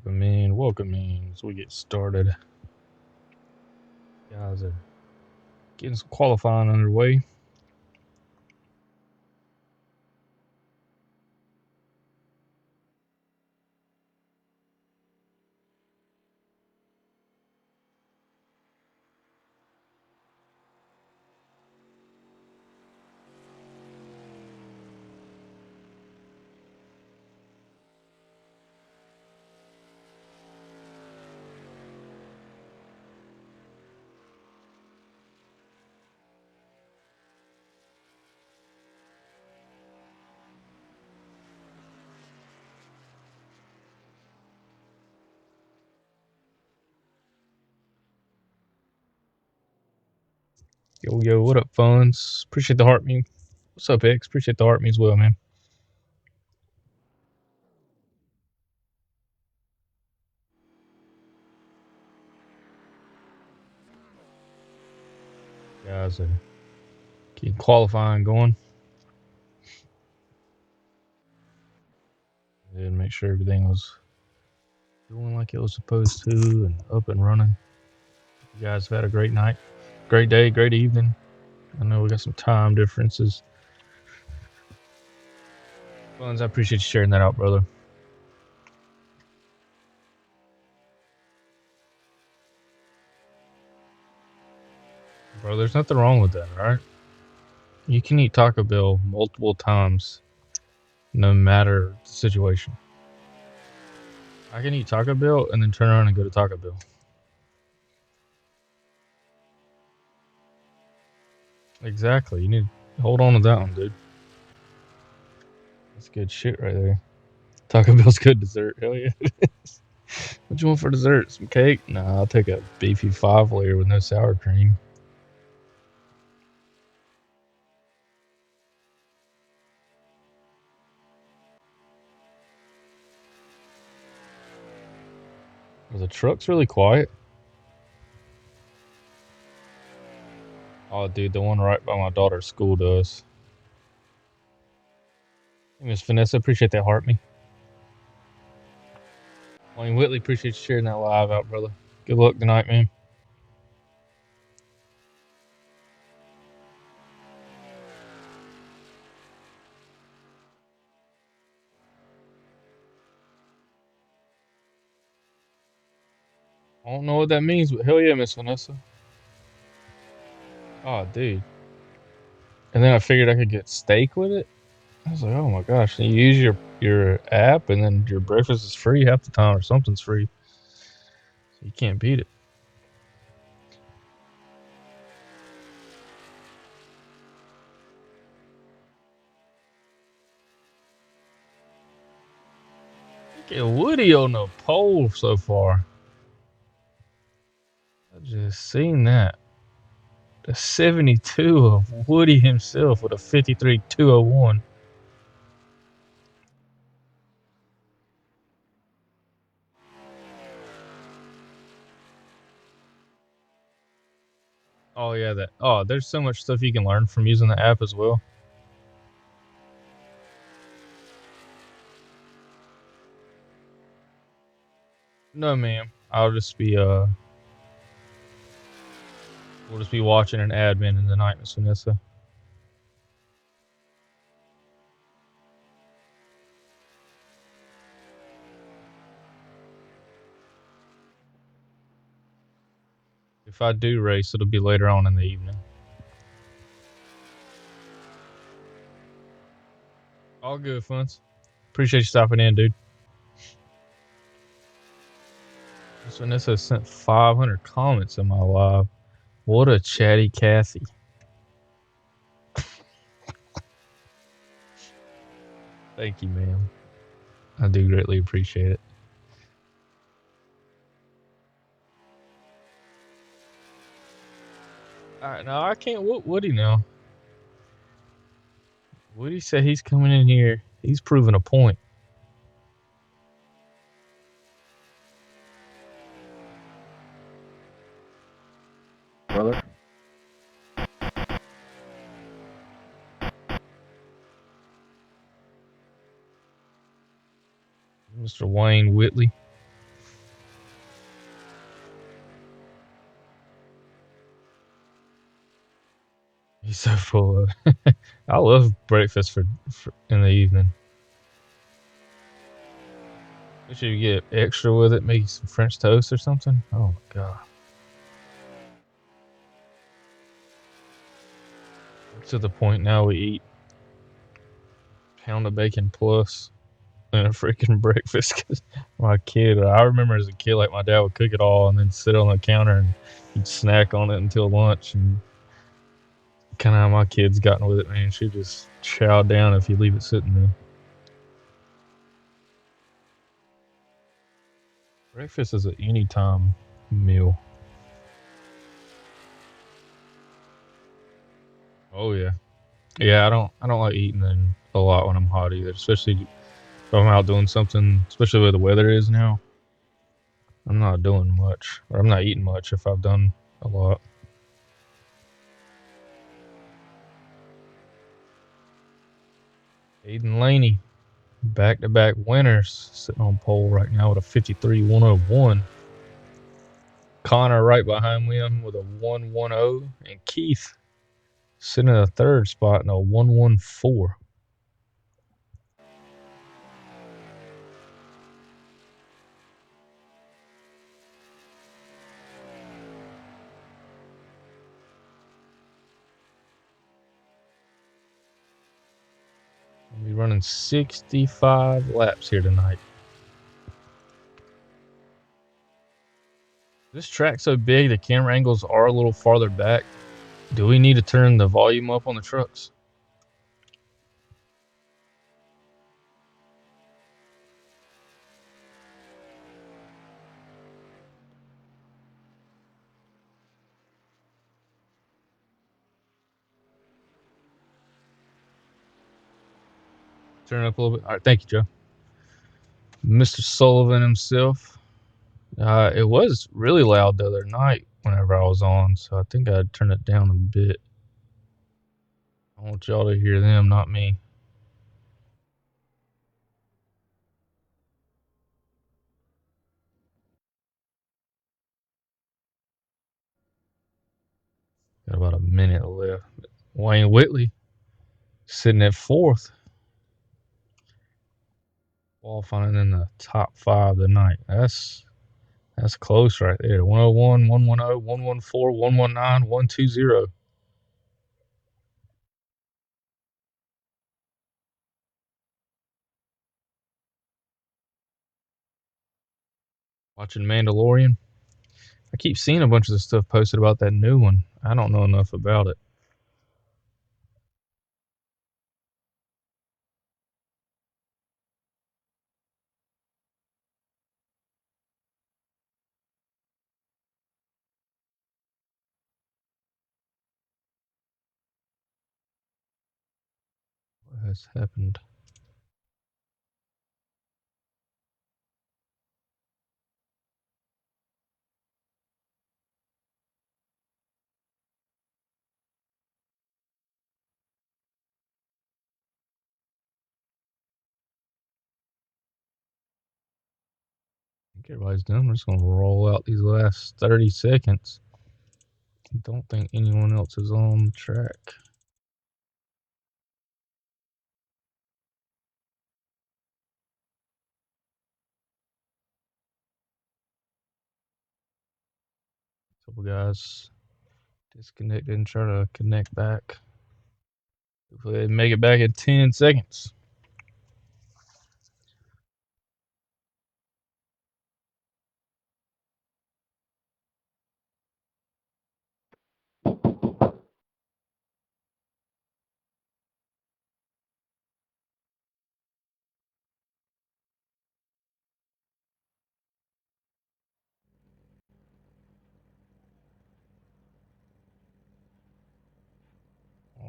Welcome in as we get started. Guys are getting some qualifying underway. Yo, what up, Funds? Appreciate the heart me. What's up, X? Appreciate the heart me as well, man. Guys are getting qualifying going. And make sure everything was doing like it was supposed to and up and running. You guys have had a great night, great day, great evening. I know we got some time differences. Funds, I appreciate you sharing that out, brother. Bro, there's nothing wrong with that, alright? You can eat Taco Bell multiple times, no matter the situation. I can eat Taco Bell and then turn around and go to Taco Bell. Exactly. You need to hold on to that one, dude. That's good shit right there. Taco Bell's good dessert. Hell yeah, it is. What you want for dessert? Some cake? Nah, I'll take a beefy 5-layer with no sour cream. Well, the truck's really quiet. Oh, dude, the one right by my daughter's school does. Hey, Miss Vanessa, appreciate that heart me. Wayne Whitley, appreciate you sharing that live out, brother. Good luck tonight, man. I don't know what that means, but hell yeah, Miss Vanessa. Oh, dude. And then I figured I could get steak with it. I was like, oh my gosh. And you use your app, and then your breakfast is free half the time, or something's free. So you can't beat it. Look at Woody on the pole so far. I just seen that. The 72 of Woody himself with a 53.201. Oh yeah, that. Oh, there's so much stuff you can learn from using the app as well. No, ma'am. I'll just be we'll just be watching an admin in the night, Miss Vanessa. If I do race, it'll be later on in the evening. All good, Funs. Appreciate you stopping in, dude. Miss Vanessa sent 500 comments in my live. What a chatty Cathy. Thank you, ma'am. I do greatly appreciate it. Alright, now I can't whoop Woody now. Woody said he's coming in here. He's proving a point. Brother. Mr. Wayne Whitley. He's so full of it. I love breakfast for in the evening. Especially if you get extra with it, maybe some French toast or something. Oh my god. To the point now we eat pound of bacon plus and a freaking breakfast. Cause my kid, I remember as a kid, like my dad would cook it all and then sit on the counter and he'd snack on it until lunch. And kind of how my kid's gotten with it, man. She just chow down if you leave it sitting there. Breakfast is an anytime meal. Oh yeah, yeah. I don't like eating a lot when I'm hot either. Especially if I'm out doing something. Especially where the weather is now. I'm not doing much, or I'm not eating much if I've done a lot. Aiden Laney, back-to-back winners, sitting on pole right now with a 53.101. Connor right behind him with a 110, and Keith sitting in the third spot in a 114. We'll be running 65 laps here tonight. This track's so big, the camera angles are a little farther back. Do we need to turn the volume up on the trucks? Turn it up a little bit. All right, thank you, Joe. Mr. Sullivan himself. It was really loud the other night whenever I was on, so I think I'd turn it down a bit. I want y'all to hear them, not me. Got about a minute left. Wayne Whitley sitting at fourth, qualifying in the top 5 tonight. That's close right there. 101, 110, 114, 119, 120. Watching Mandalorian. I keep seeing a bunch of stuff posted about that new one. I don't know enough about it. What has happened? I think everybody's done. We're just going to roll out these last 30 seconds. I don't think anyone else is on the track. A couple guys disconnected and try to connect back. Hopefully they make it back in 10 seconds.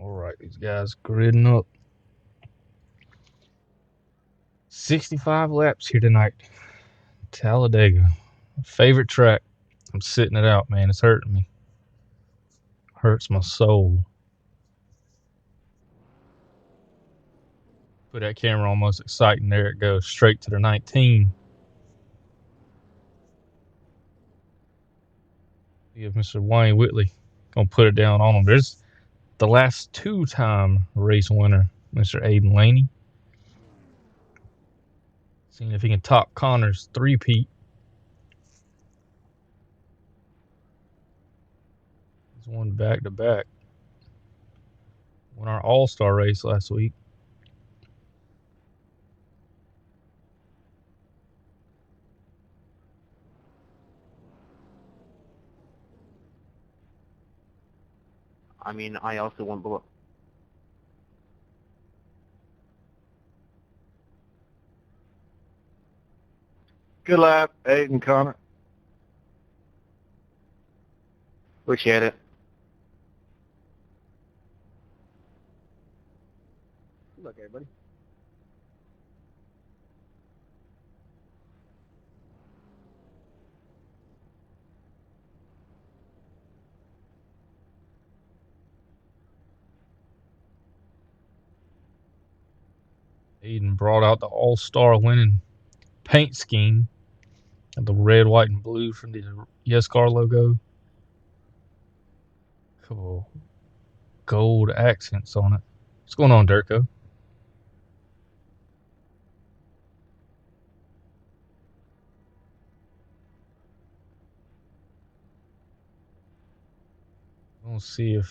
All right, these guys gridding up. 65 laps here tonight. Talladega. Favorite track. I'm sitting it out, man. It's hurting me. Hurts my soul. Put that camera on most exciting. There it goes. Straight to the 19. Give Mr. Wayne Whitley. Gonna put it down on him. the last two-time race winner, Mr. Aiden Laney. Seeing if he can top Connor's three-peat. He's won back-to-back. Won our All-Star race last week. I mean, I also won below. Good lap, Aiden, Connor. Appreciate it. Good luck, everybody. Aiden brought out the All-Star winning paint scheme of the red, white, and blue from the YESCAR logo. Couple gold accents on it. What's going on, Durko? We'll see if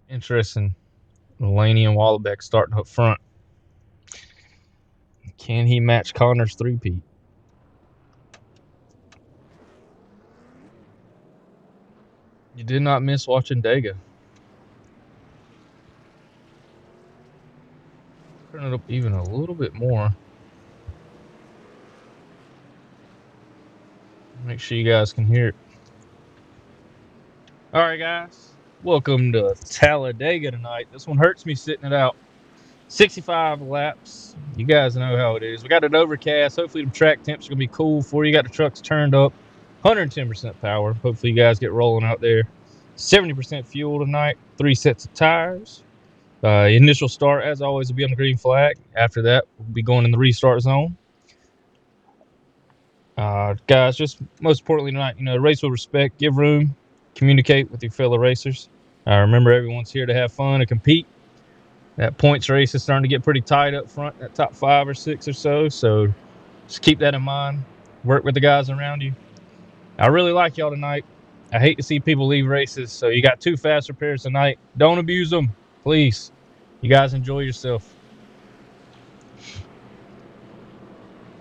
it's interesting. Laney and Wallabeck starting up front. Can he match Connor's three-peat? You did not miss watching DEGA. Turn it up even a little bit more. Make sure you guys can hear it. All right, guys. Welcome to Talladega tonight. This one hurts me sitting it out. 65 laps. You guys know how it is. We got an overcast. Hopefully the track temps are going to be cool for you. Got the trucks turned up. 110% power. Hopefully you guys get rolling out there. 70% fuel tonight. 3 sets of tires. Initial start, as always, will be on the green flag. After that, we'll be going in the restart zone. Guys, just most importantly tonight, race with respect. Give room. Communicate with your fellow racers. Remember, everyone's here to have fun and compete. That points race is starting to get pretty tight up front, that top 5 or 6 or so. So just keep that in mind. Work with the guys around you. I really like y'all tonight. I hate to see people leave races. So you got 2 fast repairs tonight. Don't abuse them, please. You guys enjoy yourself.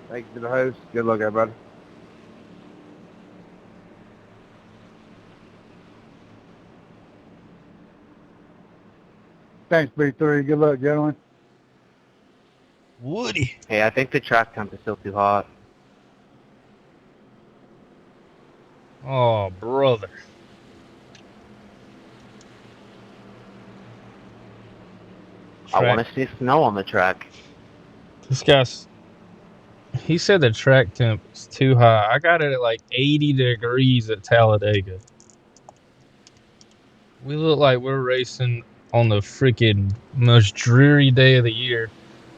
Thank you to the host. Good luck, everybody. Thanks, B3. Good luck, gentlemen. Woody. Hey, I think the track temp is still too hot. Oh, brother. I want to see snow on the track. This guy's... He said the track temp is too high. I got it at like 80 degrees at Talladega. We look like we're racing on the freaking most dreary day of the year.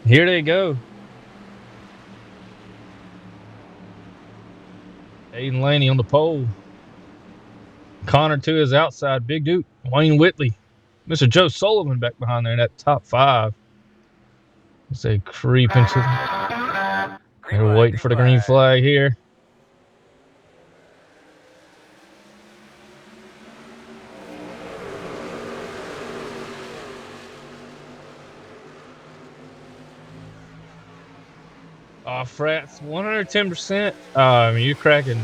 Here they go. Aiden Laney on the pole. Connor to his outside. Big Duke. Wayne Whitley. Mr. Joe Sullivan back behind there in that top 5. As they creep into the... They're waiting for the green flag here. Frats, 110%. I mean, you're cracking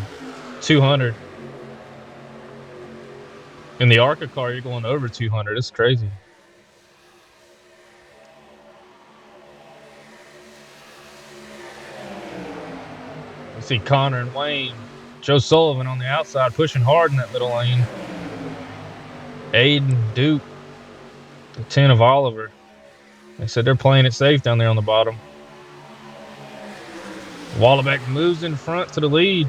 200. In the ARCA car, you're going over 200. It's crazy. Let's see Connor and Wayne. Joe Sullivan on the outside, pushing hard in that middle lane. Aiden, Duke, the 10 of Oliver. They said they're playing it safe down there on the bottom. Wallabeck moves in front to the lead.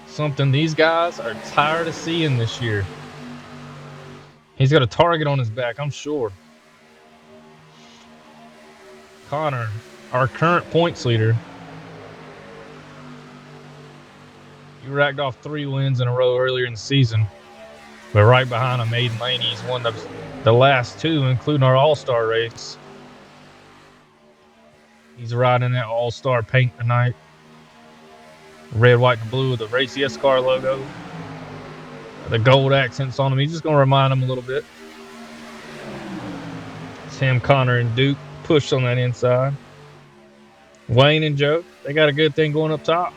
Something these guys are tired of seeing this year. He's got a target on his back, I'm sure. Connor, our current points leader. He racked off 3 wins in a row earlier in the season. But right behind him, Aiden Laney's won the last 2, including our All-Star race. He's riding that All-Star paint tonight. Red, white, and blue with the race YESCAR logo. The gold accents on him. He's just going to remind him a little bit. It's him, Connor, and Duke pushed on that inside. Wayne and Joe, they got a good thing going up top.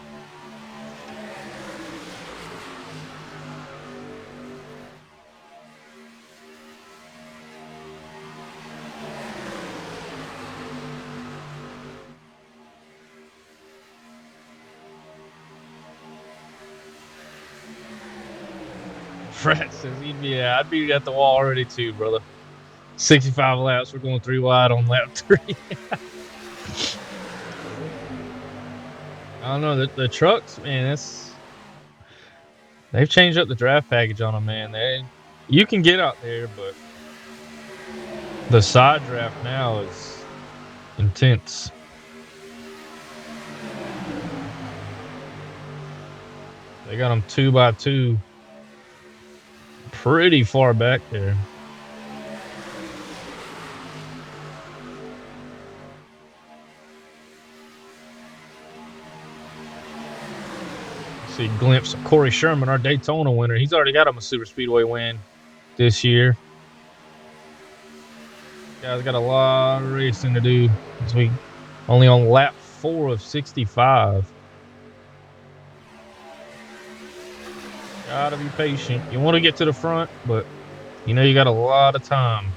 Fred says I'd be at the wall already too, brother. 65 laps. We're going 3 wide on lap 3. I don't know. The trucks, man, they've changed up the draft package on them, man. You can get out there, but the side draft now is intense. They got them 2x2 pretty far back there. See a glimpse of Corey Sherman, our Daytona winner. He's already got him a Superspeedway win this year. Guys got a lot of racing to do this week. Only on lap 4 of 65. Gotta be patient. You want to get to the front, but you know you got a lot of time.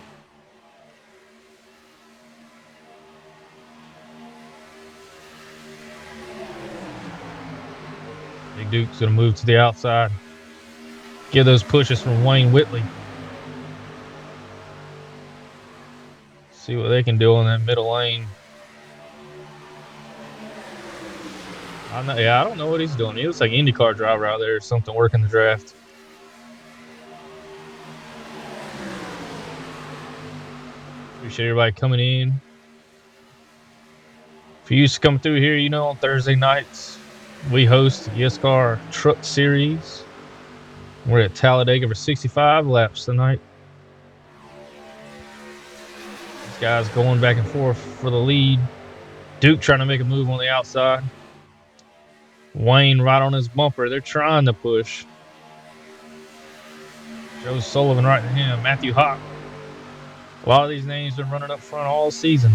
Big Duke's gonna move to the outside. Get those pushes from Wayne Whitley. See what they can do on that middle lane. I don't know what he's doing. He looks like an IndyCar driver out there or something working the draft. Appreciate everybody coming in. If you used to come through here, you know on Thursday nights, we host the YESCAR Truck Series. We're at Talladega for 65 laps tonight. These guys going back and forth for the lead. Duke trying to make a move on the outside. Wayne right on his bumper. They're trying to push. Joe Sullivan right to him. Matthew Hawk. A lot of these names been running up front all season.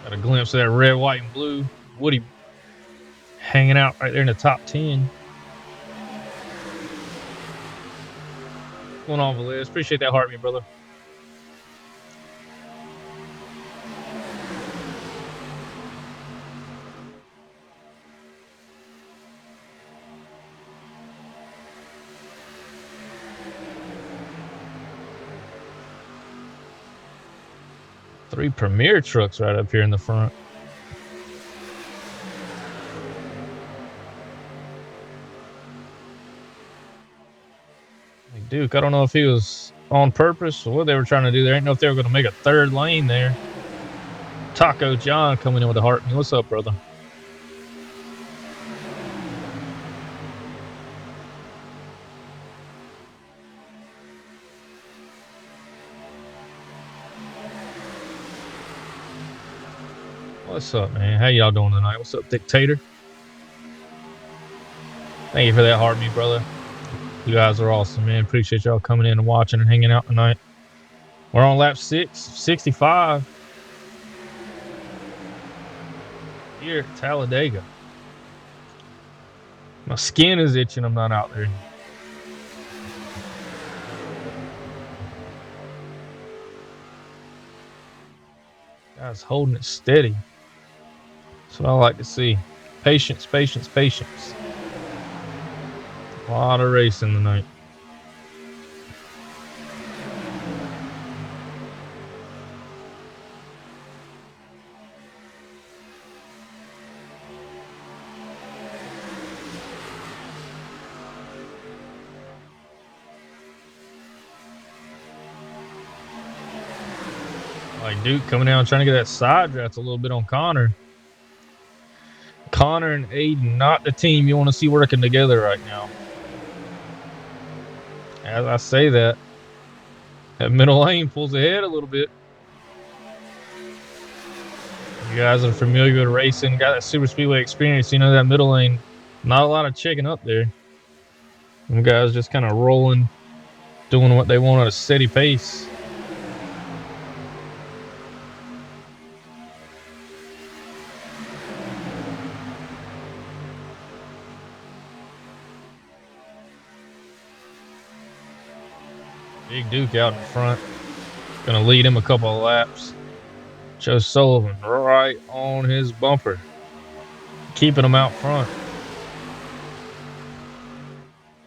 Got a glimpse of that red, white, and blue. Woody hanging out right there in the top 10. What's going on, Velez? Appreciate that heartbeat, brother. Three Premier trucks right up here in the front. Like Duke, I don't know if he was on purpose or what they were trying to do there. I didn't know if they were going to make a third lane there. Taco John coming in with a heartbeat. What's up, brother? What's up, man? How y'all doing tonight? What's up, Dictator? Thank you for that heartbeat, brother. You guys are awesome, man. Appreciate y'all coming in and watching and hanging out tonight. We're on lap 65 here at Talladega. My skin is itching. I'm not out there. Guys holding it steady. That's what I like to see. Patience, patience, patience. A lot of racing tonight. Like Duke coming down trying to get that side draft a little bit on Connor. Connor and Aiden, not the team you want to see working together right now. As I say that middle lane pulls ahead a little bit. You guys are familiar with racing, got that Superspeedway experience. You know that middle lane, not a lot of checking up there. Them guys just kind of rolling, doing what they want at a steady pace. Big Duke out in front. Gonna lead him a couple of laps. Joe Sullivan right on his bumper. Keeping him out front.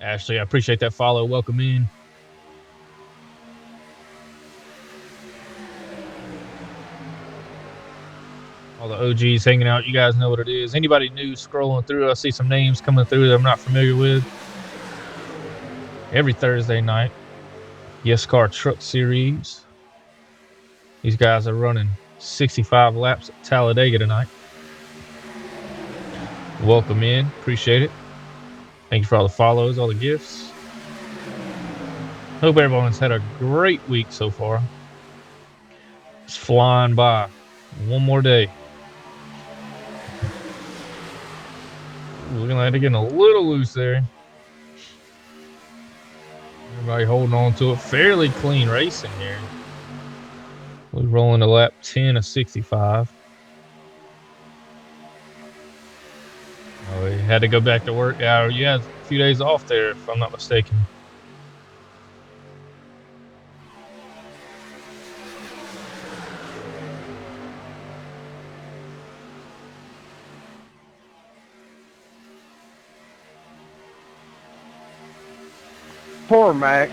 Ashley, I appreciate that follow. Welcome in. All the OGs hanging out. You guys know what it is. Anybody new scrolling through, I see some names coming through that I'm not familiar with. Every Thursday night, YESCAR Truck Series. These guys are running 65 laps at Talladega tonight. Welcome in. Appreciate it. Thank you for all the follows, all the gifts. Hope everyone's had a great week so far. It's flying by. One more day. Looking like they're getting a little loose there. Everybody holding on to it. Fairly clean racing here. We're rolling to lap 10 of 65. Oh, he had to go back to work. Yeah, you had a few days off there, if I'm not mistaken. Poor Mac.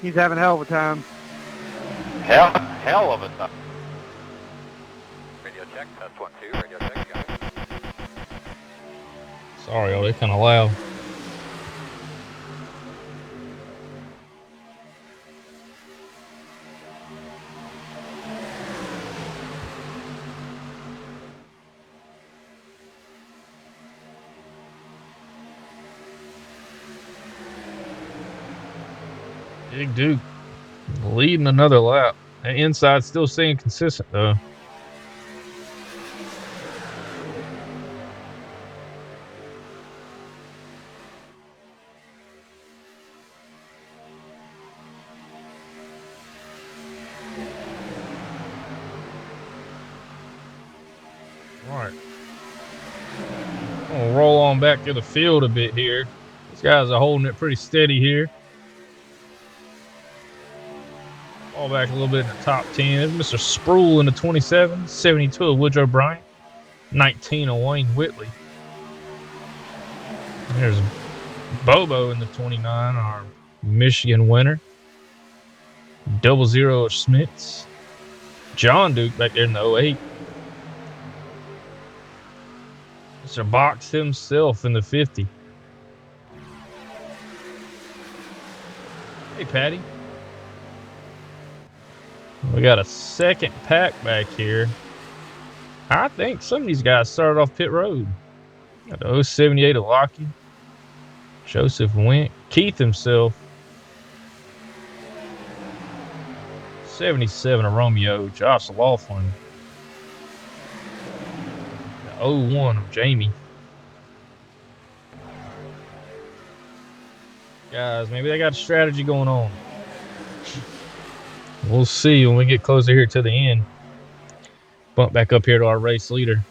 He's having hell of a time. Hell of a time. Radio check, test 1, 2, radio check, got it. Sorry, y'all, they're kind of loud. Big Duke leading another lap. The inside still staying consistent, though. All right. We'll roll on back to the field a bit here. These guys are holding it pretty steady here. Fall back a little bit in the top 10. Mr. Sproul in the 27, 72 of Woodrow Bryant, 19 of Wayne Whitley. There's Bobo in the 29, our Michigan winner. 00 of Smiths. John Duke back there in the 08. Mr. Box himself in the 50. Hey, Patty. We got a second pack back here. I think some of these guys started off pit road. Got the 078 of Lockheed. Joseph Went. Keith himself. 77 of Romeo. Josh Laughlin. The 01 of Jamie. Guys, maybe they got a strategy going on. We'll see when we get closer here to the end. Bump back up here to our race leader.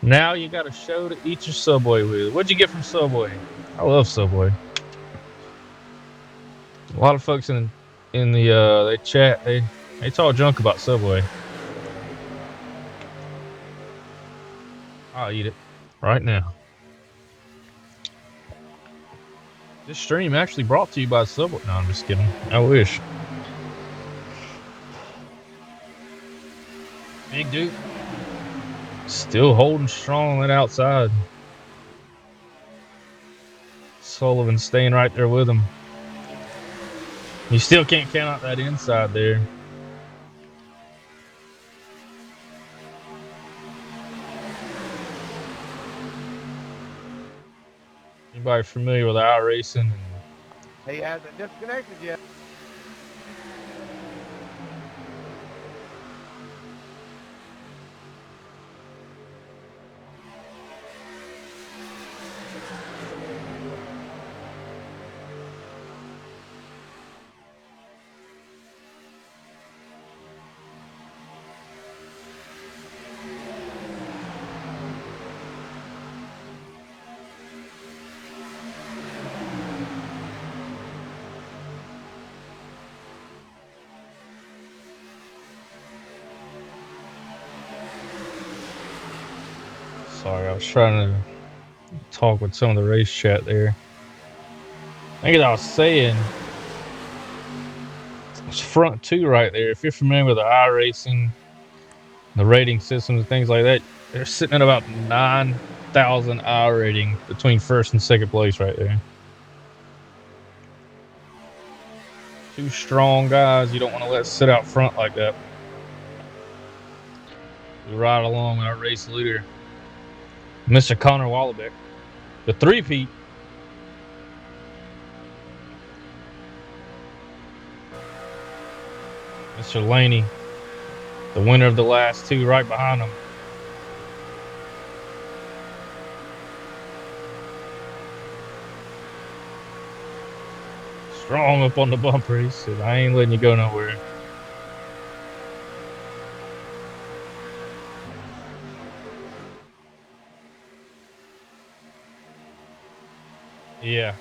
Now you got a show to eat your Subway with. What'd you get from Subway? I love Subway. A lot of folks in the they chat, they talk junk about Subway. I'll eat it right now. This stream actually brought to you by Subway. No, I'm just kidding. I wish. Big Duke still holding strong on that outside. Sullivan staying right there with him. You still can't count out that inside there. Anybody familiar with iRacing? He hasn't disconnected yet. Sorry, I was trying to talk with some of the race chat there. I think as I was saying, it's front two right there. If you're familiar with the iRacing, the rating systems and things like that, they're sitting at about 9,000 I rating between first and second place right there. Two strong guys you don't want to let sit out front like that. We ride along with our race leader, Mr. Connor Wallabeck, the three-peat. Mr. Laney, the winner of the last two, right behind him. Strong up on the bumper. He said, I ain't letting you go nowhere. Yeah.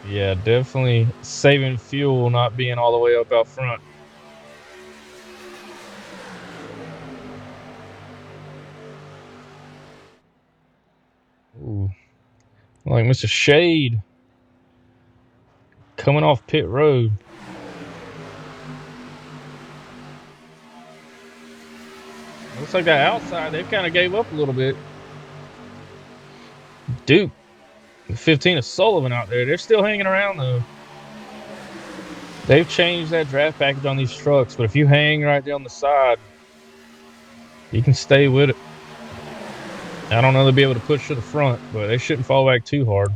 Yeah, definitely saving fuel, not being all the way up out front. Ooh. Like Mr. Shade coming off pit road. Looks like that outside, they kind of gave up a little bit. Duke, the 15 of Sullivan out there, they're still hanging around though. They've changed that draft package on these trucks, but if you hang right there on the side, you can stay with it. I don't know they'll be able to push to the front, but they shouldn't fall back too hard.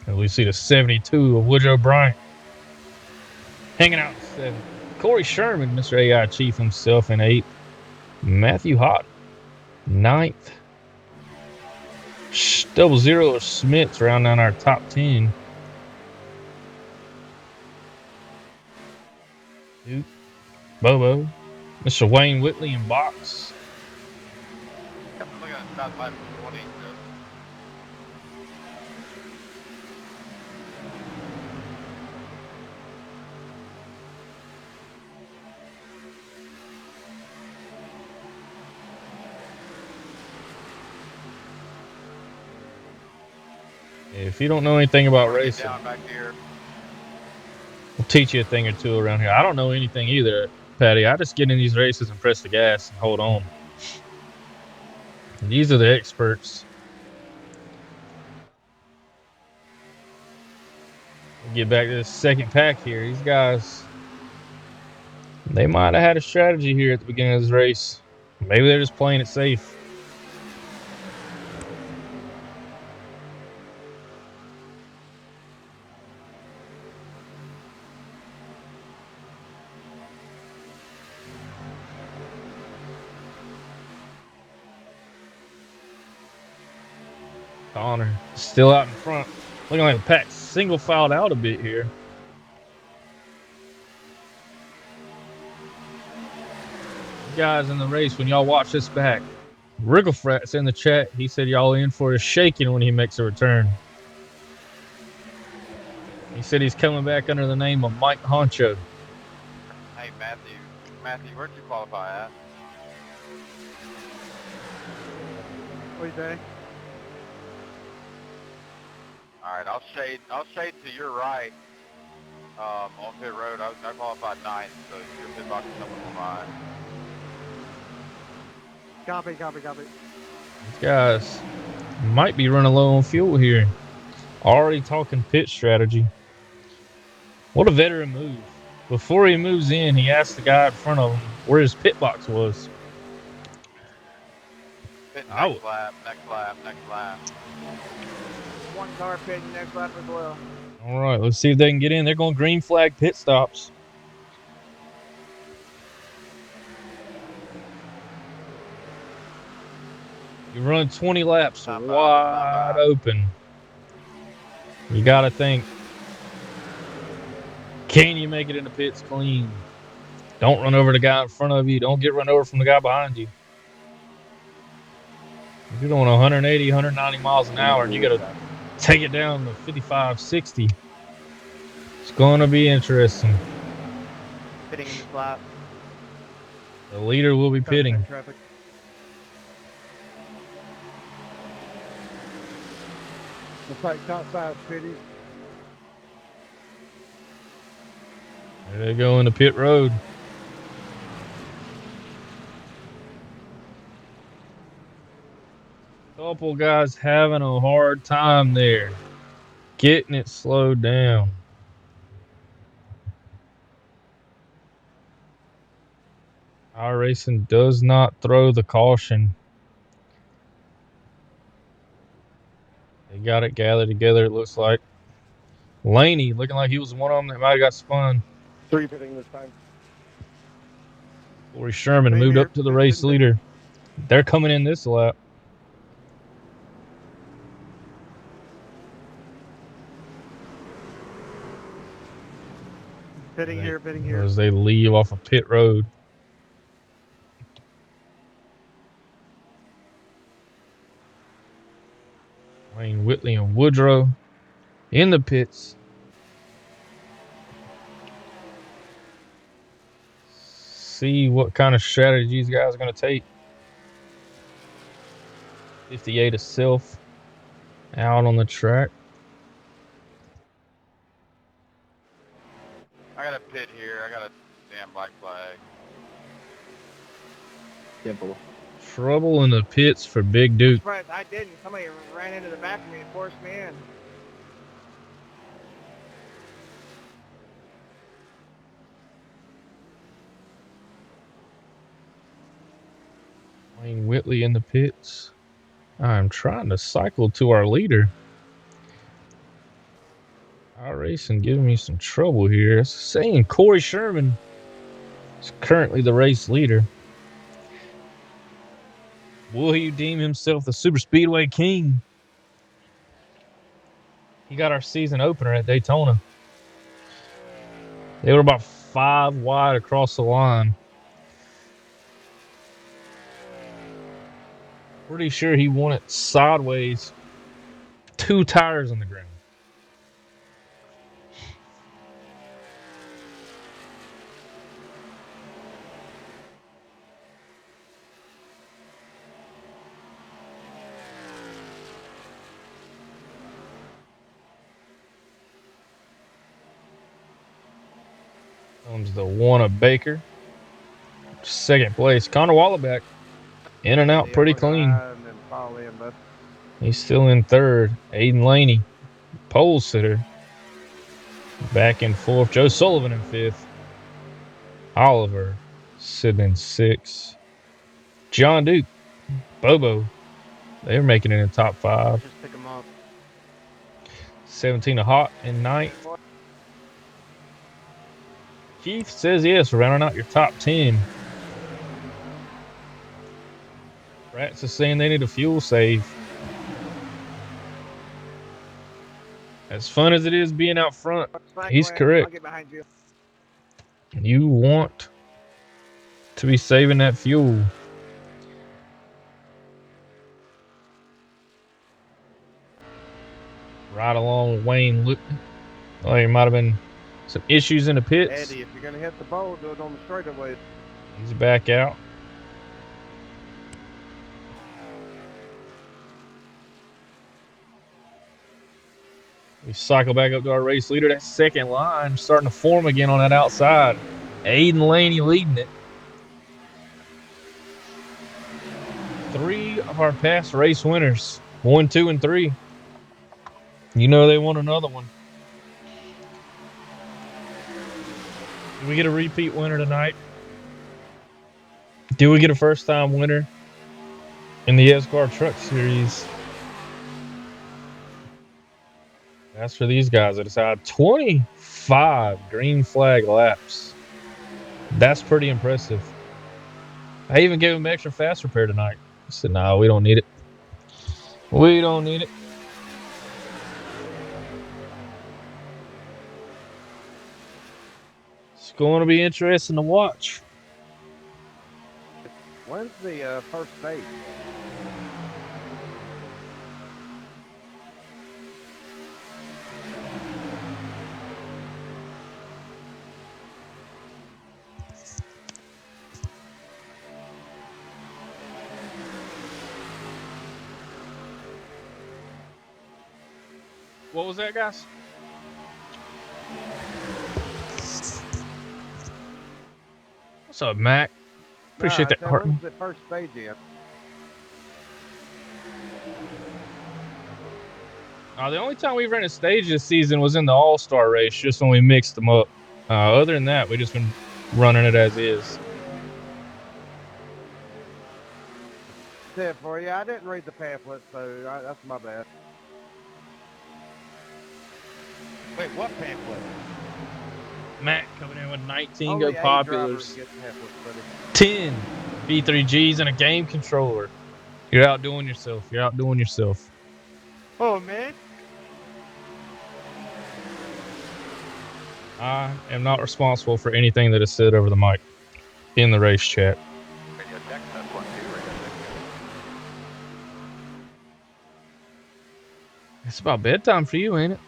And we see the 72 of Woodrow Bryant hanging out in 7th. Corey Sherman, Mr. AI Chief himself, in 8th. Matthew Hott, 9th. 00 of Smiths round down our top 10. Duke, Bobo, Mr. Wayne Whitley in box. Yep, I'm looking at about 520. If you don't know anything about racing, Down back here. we'll teach you a thing or two around here. I don't know anything either, Patty. I just get in these races and press the gas and hold on. And these are the experts. We'll get back to the second pack here. These guys, they might have had a strategy here at the beginning of this race. Maybe they're just playing it safe. Connor still out in front. Looking like the pack single filed out a bit here. Guys in the race, when y'all watch this back, Wrigglefrat's in the chat. He said y'all in for a shaking when he makes a return. He said he's coming back under the name of Mike Honcho. Hey, Matthew, where'd you qualify at? What do you say? All right, I'll shade to your right on pit road. I qualified 9th, so your pit box is somewhere behind. Copy. These guys might be running low on fuel here. Already talking pit strategy. What a veteran move. Before he moves in, he asked the guy in front of him where his pit box was. pitting I next lap, next lap, next lap. One car pitting next lap as well. All right, let's see if they can get in. They're going green flag pit stops. You run 20 laps Top five, wide top five. open. You got to think, can you make it in the pits clean? Don't run over the guy in front of you. Don't get run over from the guy behind you. If you're doing 180, 190 miles an hour and you got to take it down to 55, 60, it's going to be interesting. Pitting in this lap. The leader will be pitting. Traffic. Looks like top 5 pitting. There they go in the pit road. Couple guys having a hard time there, getting it slowed down. Our Racing does not throw the caution. They got it gathered together, it looks like. Laney looking like he was one of them that might have got spun. 3 pitting this time. Corey Sherman Same moved here. up to the race leader. They're coming in this lap. Pitting here, pitting here. As they leave off of pit road. Wayne Whitley and Woodrow in the pits. See what kind of strategy these guys are going to take. 58 is Self out on the track. I got a pit here. I got a damn black flag. Simple. Trouble in the pits for Big Duke. Surprised I didn't. Somebody ran into the back of me and forced me in. Wayne Whitley in the pits. I'm trying to cycle to our leader. Our racing giving me some trouble here. It's saying Corey Sherman is currently the race leader. Will he deem himself the Superspeedway king? He got our season opener at Daytona. They were about 5 wide across the line. Pretty sure he won it sideways. 2 tires on the ground. Comes the one of Baker. Second place. Connor Wallaback. In and out pretty clean. And then follow in, but He's still in third. Aiden Laney, pole sitter. Back in fourth. Joe Sullivan in fifth. Oliver sitting in sixth. John Duke, Bobo, they're making it in the top 5. Just pick them up. 17 Hot in ninth. Keith says yes, rounding out your top 10. Rats is saying they need a fuel save. As fun as it is being out front, he's correct. I'll get behind you. You want to be saving that fuel. Right along with Wayne Whitley. Oh, there might have been some issues in the pits. Eddie, if you're going to hit the bowl, do it on the straightaway. He's back out. We cycle back up to our race leader. That second line starting to form again on that outside. Aiden Laney leading it. 3 of our past race winners. 1, 2, and 3. You know they want another one. Do we get a repeat winner tonight? Do we get a first-time winner in the YESCAR Truck Series. That's for these guys that decide 25 green flag laps. That's pretty impressive. I even gave him extra fast repair tonight. I said, no, we don't need it. We don't need it. It's going to be interesting to watch. When's the first stage? What was that, guys? What's up, Mac? Appreciate that, Hartman. When's the first stage in? The only time we ran a stage this season was in the All-Star race, just when we mixed them up. Other than that, we just been running it as is. That's it for you. I didn't read the pamphlet, so that's my bad. Wait, what pamphlet? Mac coming in with 19 Only Go 8 Populars, drivers get pamphlets, buddy. 10 V3Gs, and a game controller. You're outdoing yourself. You're outdoing yourself. Oh, man. I am not responsible for anything that is said over the mic in the race chat. It's about bedtime for you, ain't it?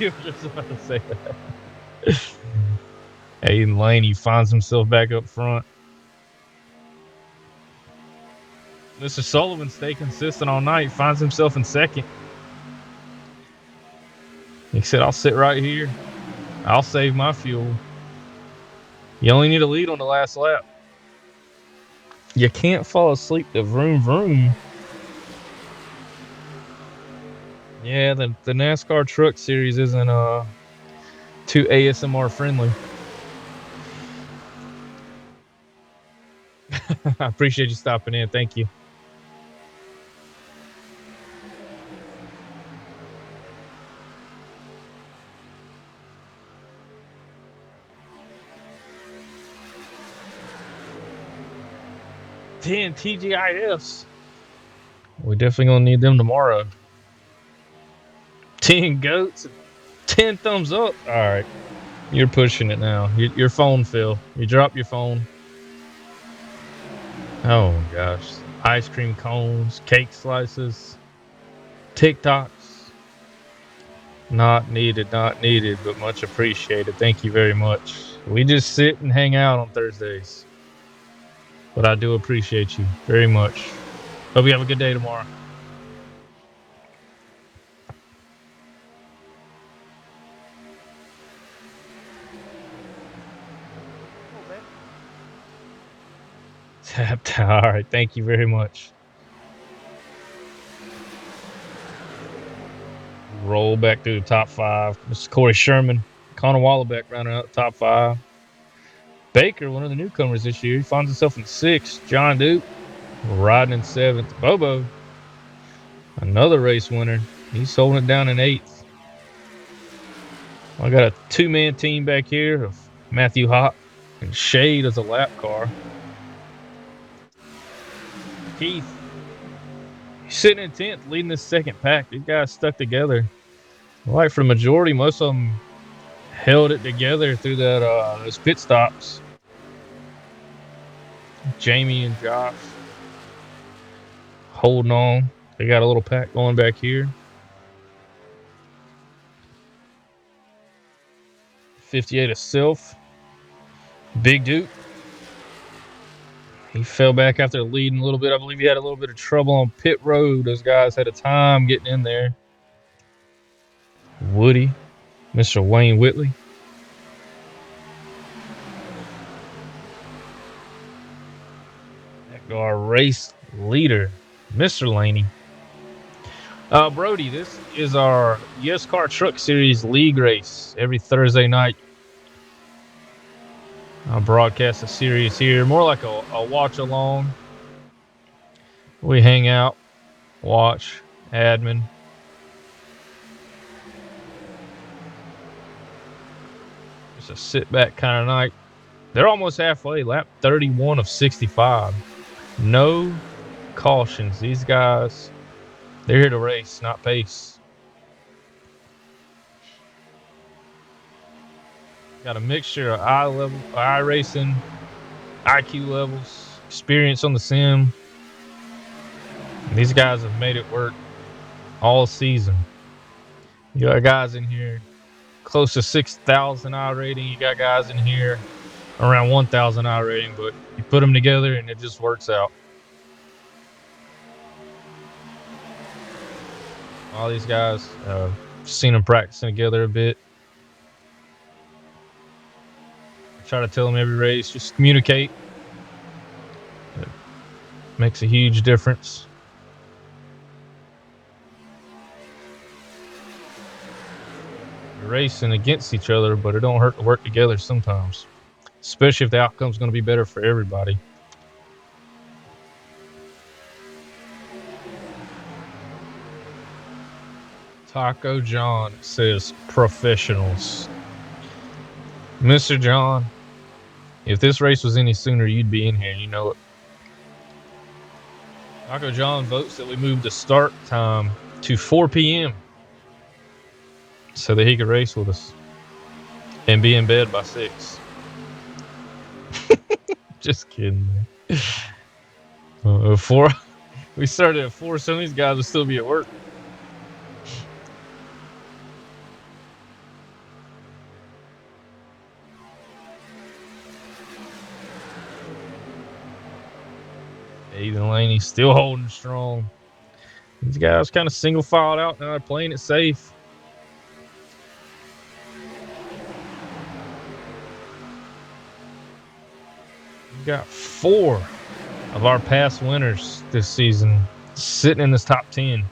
You were just about to say that. Aiden Laney finds himself back up front. Mr. Sullivan stay consistent all night, finds himself in second. He said, I'll sit right here. I'll save my fuel. You only need a lead on the last lap. You can't fall asleep to vroom vroom. Yeah, the NASCAR Truck Series isn't too ASMR friendly. I appreciate you stopping in. Thank you. Ten TGIFs. We definitely gonna need them tomorrow. 10 goats, 10 thumbs up. All right, you're pushing it now. Your phone fell. You dropped your phone. Oh my gosh! Ice cream cones, cake slices, TikToks. Not needed, not needed, but much appreciated. Thank you very much. We just sit and hang out on Thursdays, but I do appreciate you very much. Hope you have a good day tomorrow. Tapped. All right. Thank you very much. Roll back through the top 5. This is Corey Sherman. Connor Wallabeck rounding out the top 5. Baker, one of the newcomers this year, he finds himself in 6th. John Duke riding in 7th. Bobo, another race winner. He's holding it down in 8th. I got a 2-man team back here of Matthew Hott and Shade as a lap car. Keith, he's sitting in 10th, leading this second pack. These guys stuck together. Like for the majority, most of them held it together through that those pit stops. Jamie and Josh holding on. They got a little pack going back here. 58 of Sylph. Big Duke. He fell back after leading a little bit. I believe he had a little bit of trouble on pit road. Those guys had a time getting in there. Woody, Mr. Wayne Whitley. Our race leader, Mr. Laney. Brody, this is our YESCAR Truck Series league race every Thursday night. I broadcast a series here, more like a watch along. We hang out, watch, admin. Just a sit back kind of night. They're almost halfway, lap 31 of 65. No cautions. These guys, they're here to race, not pace. Got a mixture of eye racing, IQ levels, experience on the sim. And these guys have made it work all season. You got guys in here close to 6,000 I rating. You got guys in here around 1,000 I rating, but you put them together and it just works out. All these guys, seen them practicing together a bit. I try to tell them every race, just communicate. It makes a huge difference. You're racing against each other, but it don't hurt to work together sometimes, especially if the outcome's going to be better for everybody. Taco John says professionals. Mr. John, if this race was any sooner, you'd be in here. You know it. Taco John votes that we move the start time to 4 p.m. so that he could race with us and be in bed by 6. Just kidding, man. 4. We started at 4. Some of these guys will still be at work. Ethan Laney still holding strong. These guys kind of single filed out now. They're playing it safe. We've got 4 of our past winners this season sitting in this top 10.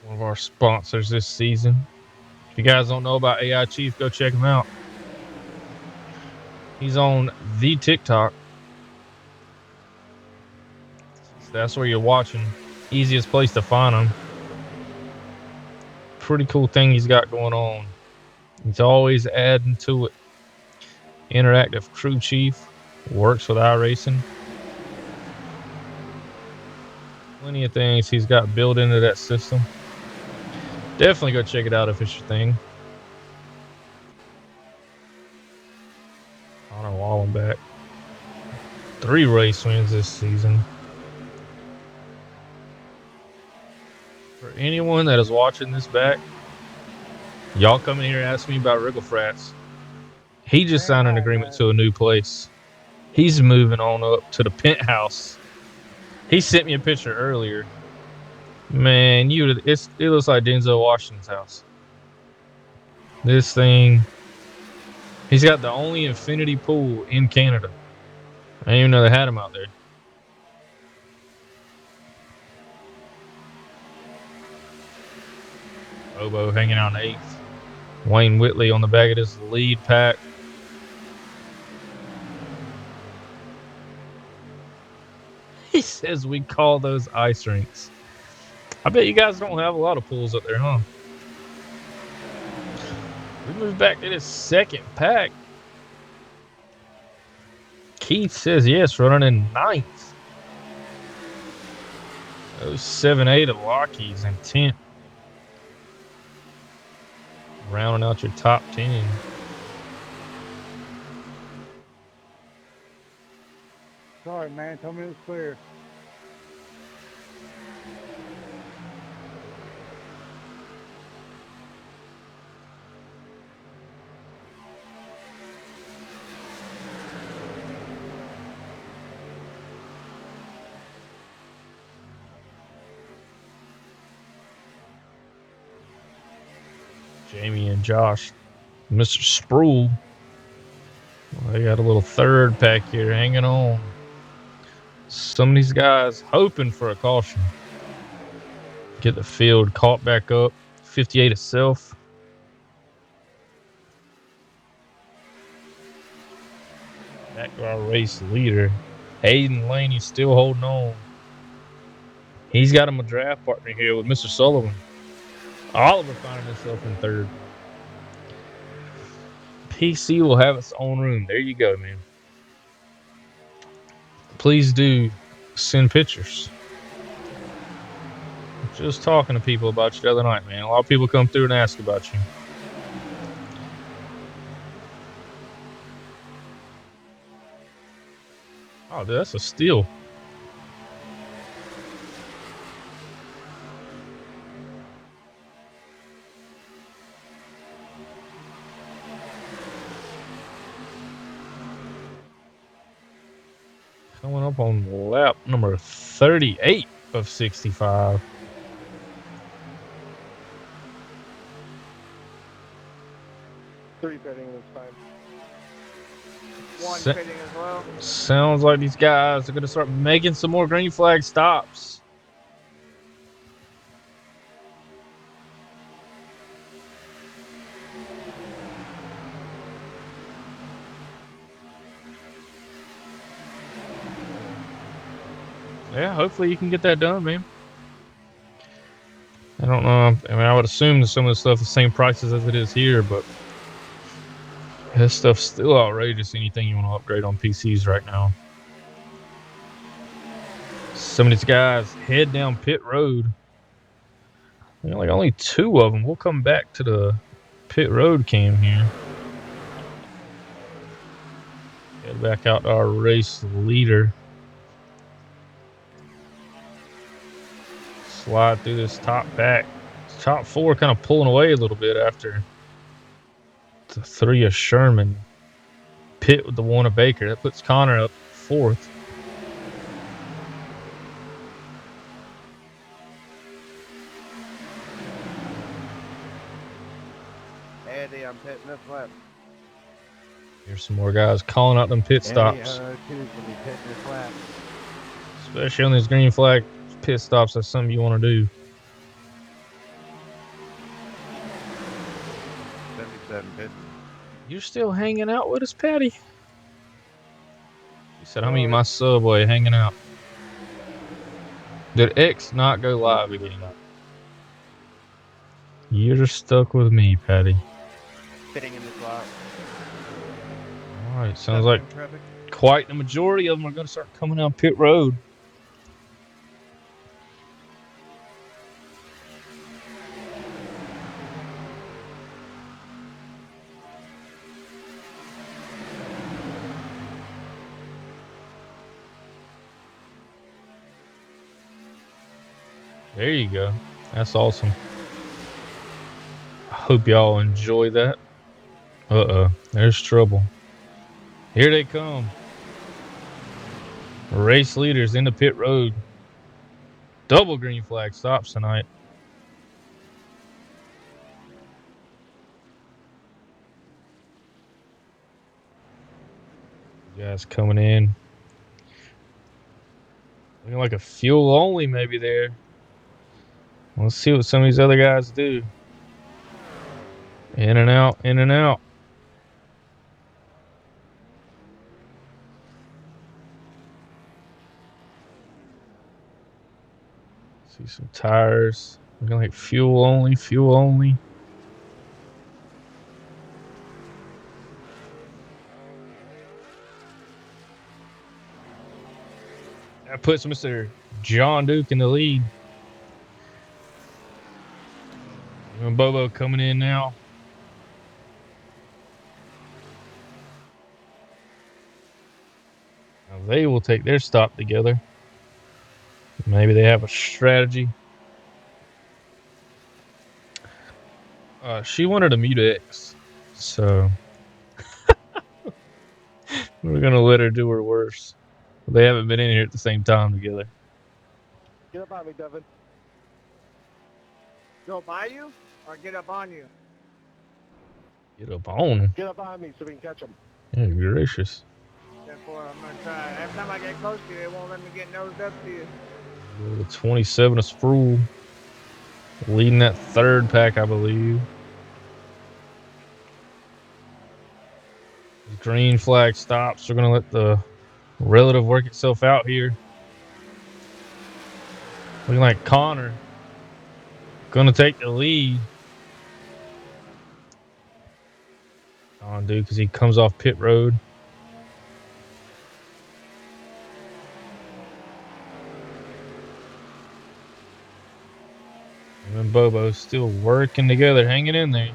One of our sponsors this season. If you guys don't know about AI Chief, go check him out. He's on the TikTok. So that's where you're watching. Easiest place to find him. Pretty cool thing he's got going on. He's always adding to it. Interactive crew chief. Works with iRacing. Plenty of things he's got built into that system. Definitely go check it out if it's your thing. Connor Wallenbeck. 3 race wins this season. For anyone that is watching this back, y'all come in here and ask me about Wrigglefrats. He just signed an agreement to a new place. He's moving on up to the penthouse. He sent me a picture earlier. Man, it looks like Denzel Washington's house. This thing, he's got the only infinity pool in Canada. I didn't even know they had him out there. Bobo hanging out in 8th. Wayne Whitley on the back of this lead pack. He says we call those ice rinks. I bet you guys don't have a lot of pools up there, huh? We moved back to this second pack. Keith says yes, running in 9th. Those 7-8 of Lockheed's in 10th. Rounding out your top 10. Sorry, man. Tell me it was clear. Jamie and Josh. Mr. Sproul. Well, they got a little third pack here hanging on. Some of these guys hoping for a caution. Get the field caught back up. 58 itself. Back to our race leader. Hayden Laney still holding on. He's got him a draft partner here with Mr. Sullivan. Oliver finding himself in third. PC will have its own room. There you go, man. Please do send pictures. Just talking to people about you the other night, man. A lot of people come through and ask about you. Oh, dude, that's a steal. Coming up on lap number 38 of 65. Three pitting this time. One Sa- pitting as well. Sounds like these guys are going to start making some more green flag stops. Yeah, hopefully you can get that done, man. I don't know. I mean, I would assume that some of the stuff is the same prices as it is here, but this stuff's still outrageous. Anything you want to upgrade on PCs right now. Some of these guys head down pit road. You know, like only two of them. We'll come back to the pit road cam here. Head back out to our race leader. Slide through this top pack. Top four kind of pulling away a little bit after the three of Sherman. Pit with the one of Baker. That puts Connor up fourth. Eddie, I'm pitting this lap. Here's some more guys calling out them pit stops. Eddie, two's gonna be pitting this lap. Especially on these green flag pit stops. That's something you want to do. 77 pitting. You're still hanging out with us, Patty? He said, I'm eating my Subway hanging out. Did X not go live again? You're just stuck with me, Patty. Fitting in this lap. Alright, sounds like quite the majority of them are going to start coming down pit road. There you go. That's awesome. I hope y'all enjoy that. Uh-oh. There's trouble. Here they come. Race leaders in the pit road. Double green flag stops tonight. You guys coming in. Looking like a fuel only maybe there. Let's see what some of these other guys do. In and out, in and out. See some tires. Looking like fuel only, fuel only. That puts Mr. John Duke in the lead. And Bobo coming in now. Now they will take their stop together. Maybe they have a strategy. She wanted to mute X, so we're gonna let her do her worst. They haven't been in here at the same time together. Get up on me, Devin. Go by you or get up on you? Get up on him. Get up behind me so we can catch them. Yeah, gracious. Therefore, I'm gonna try. Every time I get close to you, it won't let me get nosed up to you. The 27 of Sproul leading that third pack, I believe. Green flag stops. We're going to let the relative work itself out here. Looking like Connor going to take the lead. On, dude, because he comes off pit road. Him and Bobo still working together, hanging in there.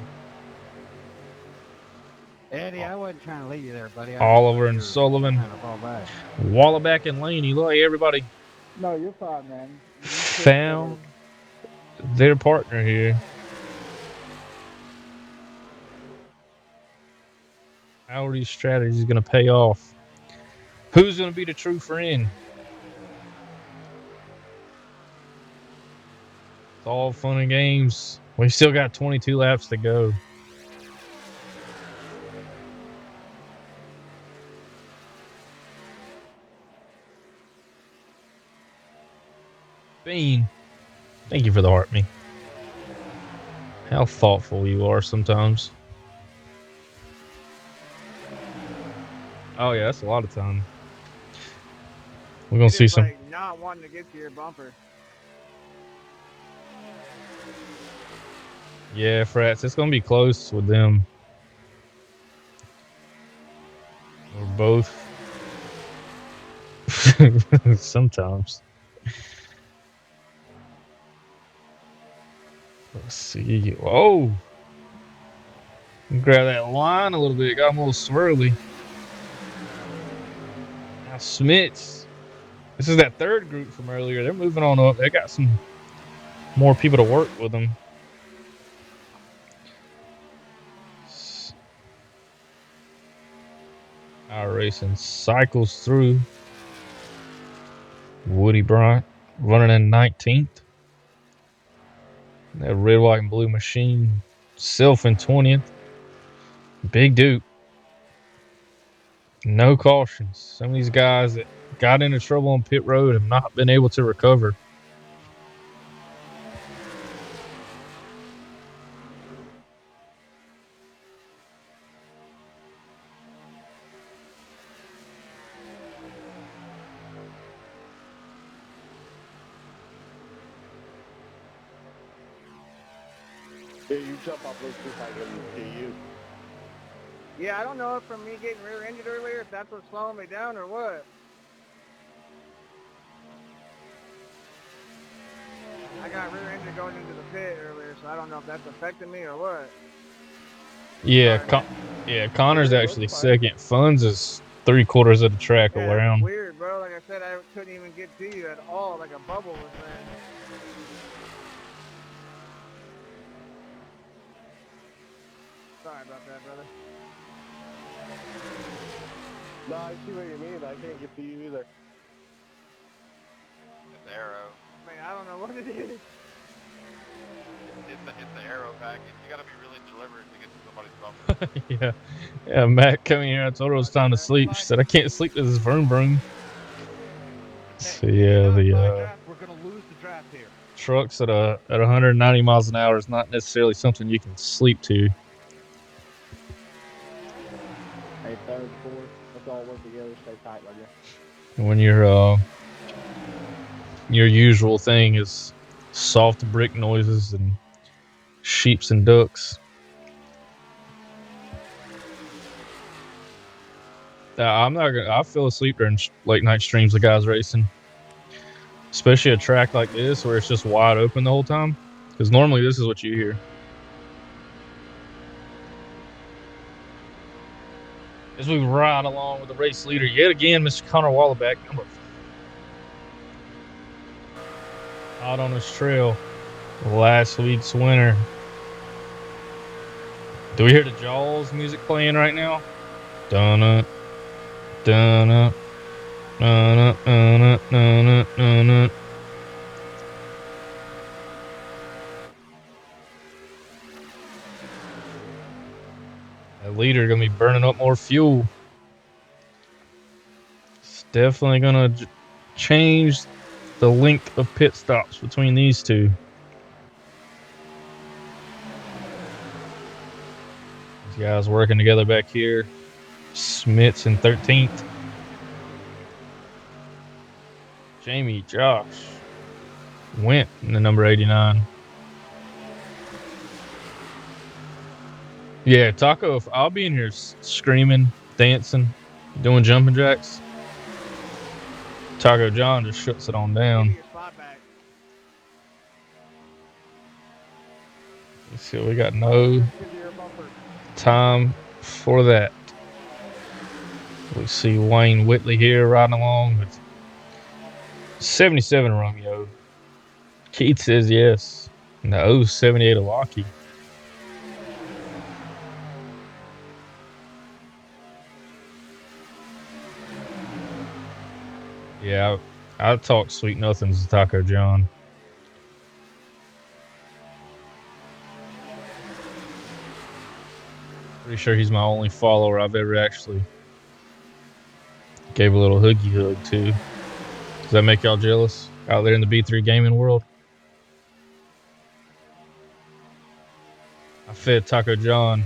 Eddie, I wasn't trying to lead you there, buddy. Oliver and Sullivan. Trying to fall back. Wallaback and Laney. Look, everybody No, you're fine, man. found their partner here. How are these strategies going to pay off? Who's going to be the true friend? It's all fun and games. We still got 22 laps to go. Bean, thank you for the heart, me. How thoughtful you are sometimes. Oh yeah, that's a lot of time. We're gonna see some. Like not wanting to get to your bumper. Yeah, Frats, it's gonna be close with them. Or both. Sometimes. Let's see. Oh! Grab that line a little bit. Got him a little swirly. Now Smits. This is that third group from earlier. They're moving on up. They got some more people to work with them. Our racing cycles through. Woody Bryant running in 19th. That red, white, and blue machine self in 20th. Big Duke. No cautions. Some of these guys that got into trouble on pit road have not been able to recover. Yeah, you jump off those two I can see you. Yeah, I don't know if from me getting rear-ended earlier, if that's what's slowing me down or what. I got rear-ended going into the pit earlier, so I don't know if that's affecting me or what. Yeah, Connor's actually second. Funds is 3/4 of the track around. Weird, bro. Like I said, I couldn't even get to you at all. Like a bubble was there. Sorry about that, brother. No, I see what you mean. I can't get to you either. It's the arrow. I mean, I don't know what it is. It's the arrow package. You gotta be really deliberate to get to somebody's bumper. Yeah, Matt coming here. I told her it was time to sleep. She said, I can't sleep with this vroom vroom. So yeah, the we're gonna lose the draft here. trucks at 190 miles an hour is not necessarily something you can sleep to. Hey, third, fourth, let's all work together, stay tight, like that. When your usual thing is soft brick noises and sheeps and ducks. I'm not gonna. I fell asleep during late night streams of guys racing, especially a track like this where it's just wide open the whole time. Because normally this is what you hear. As we ride along with the race leader yet again, Mr. Connor Wallaback, number 5. Out on his trail, last week's winner. Do we hear the Jaws music playing right now? Dun-dun, dun-dun, dun-dun, dun-dun, dun-dun, dun-dun. That leader gonna be burning up more fuel. It's definitely gonna change the length of pit stops between these two. These guys working together back here. Smits in 13th. Jamie, Josh went in the number 89. Yeah, Taco, if I'll be in here screaming, dancing, doing jumping jacks, Taco John just shuts it on Give down. you your spot back. Let's see, we got no Into your bumper. time for that. We see Wayne Whitley here riding along with 77 Romeo. Keith says yes. And the 078 Alaki. Yeah, I talk sweet nothings to Taco John. Pretty sure he's my only follower I've ever actually gave a little huggy hug to. Does that make y'all jealous out there in the B3 gaming world? I fed Taco John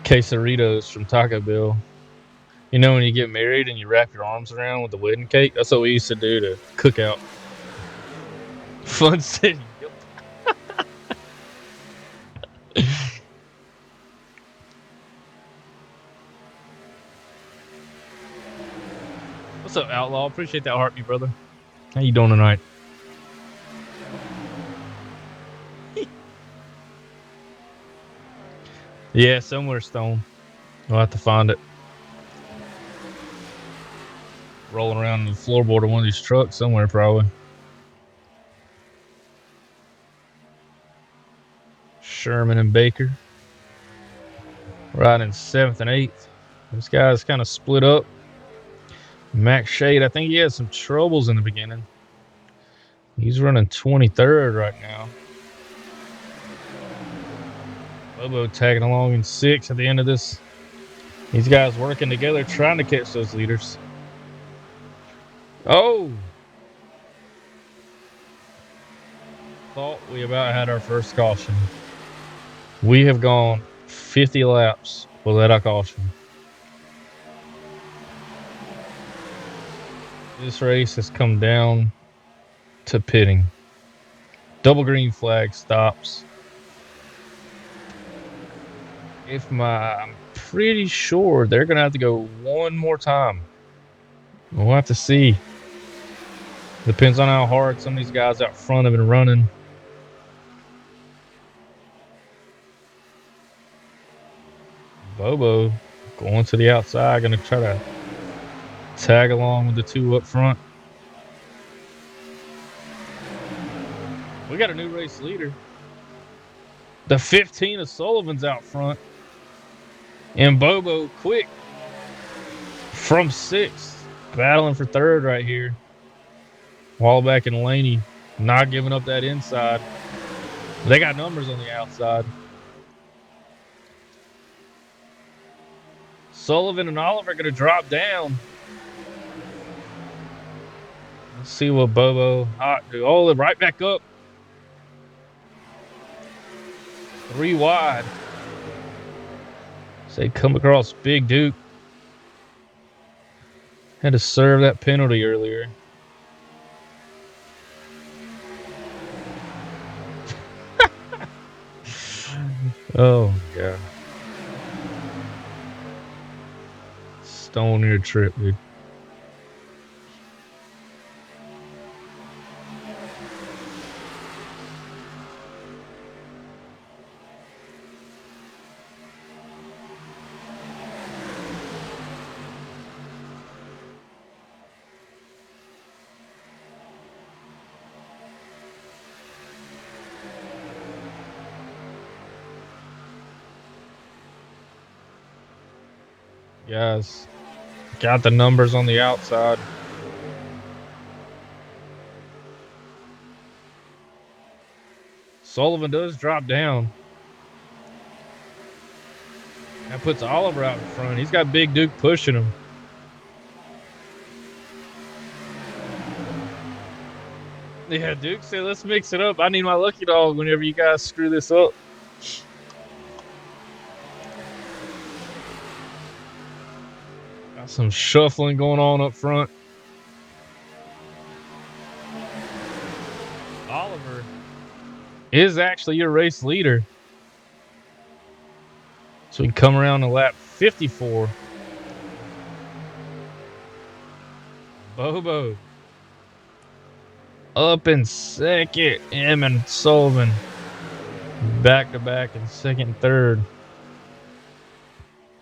quesadillas from Taco Bell. You know when you get married and you wrap your arms around with the wedding cake? That's what we used to do to cook out. Fun City. What's up, Outlaw? Appreciate that heartbeat, brother. How you doing tonight? Yeah, somewhere, Stone. We'll have to find it. Rolling around in the floorboard of one of these trucks somewhere, probably. Sherman and Baker. Riding 7th and 8th. This guy's kind of split up. Max Shade, I think he had some troubles in the beginning. He's running 23rd right now. Bobo tagging along in 6th at the end of this. These guys working together, trying to catch those leaders. Oh! Thought we about had our first caution. We have gone 50 laps without a caution. This race has come down to pitting. Double green flag stops. I'm pretty sure they're going to have to go one more time. We'll have to see. Depends on how hard some of these guys out front have been running. Bobo going to the outside, going to try to tag along with the two up front. We got a new race leader. The 15 of Sullivan's out front. And Bobo quick from 6th, battling for 3rd right here. Wallback and Laney not giving up that inside. They got numbers on the outside. Sullivan and Oliver are going to drop down. Let's see what Bobo do. Oh, right back up. 3 wide. So they come across Big Duke. Had to serve that penalty earlier. Oh, my God. Stone your trip, dude. Guys, got the numbers on the outside. Sullivan does drop down. That puts Oliver out in front. He's got Big Duke pushing him. Yeah, Duke said, let's mix it up. I need my lucky dog whenever you guys screw this up. Got some shuffling going on up front. Oliver is actually your race leader. So we come around to lap 54. Bobo up in second. Him and Sullivan back to back in second and third.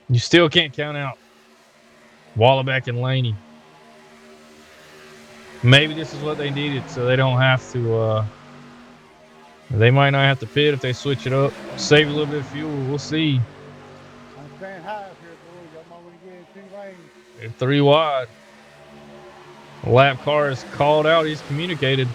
You still can't count out Wallaback and Laney. Maybe this is what they needed so they don't have to. They might not have to pit if they switch it up. Save a little bit of fuel. We'll see. I'm staying high up here, boys. I'm already getting 2 lanes. They're 3 wide. Lap car is called out. He's communicated.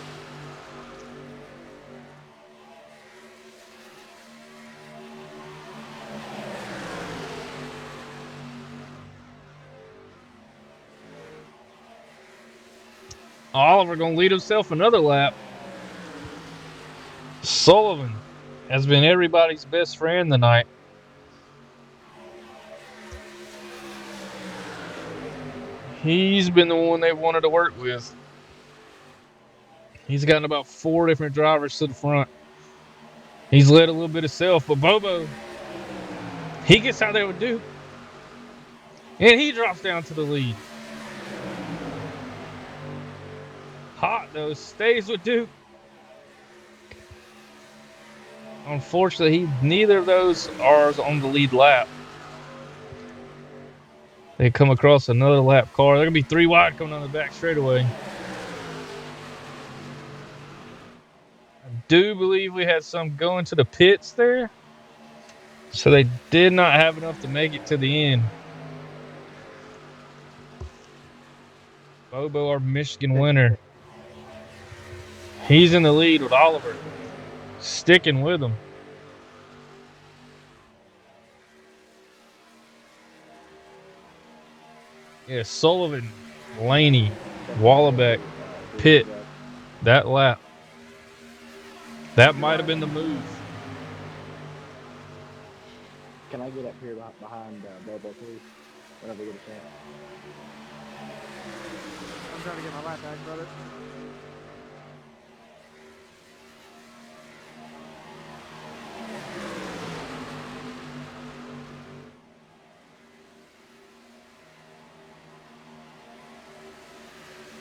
Oliver going to lead himself another lap. Sullivan has been everybody's best friend tonight. He's been the one they wanted to work with. He's gotten about 4 different drivers to the front. He's led a little bit himself, but Bobo, he gets out there with Duke. And he drops down to the lead. Hot, though, stays with Duke. Unfortunately, neither of those are on the lead lap. They come across another lap car. They're going to be 3 wide coming on the back straightaway. I do believe we had some going to the pits there. So they did not have enough to make it to the end. Bobo, our Michigan winner. He's in the lead with Oliver. Sticking with him. Yeah, Sullivan, Laney, Wallaback, Pitt, that lap. That might have been the move. Can I get up here behind Bobo, please? Whenever you get a chance. I'm trying to get my lap back, brother.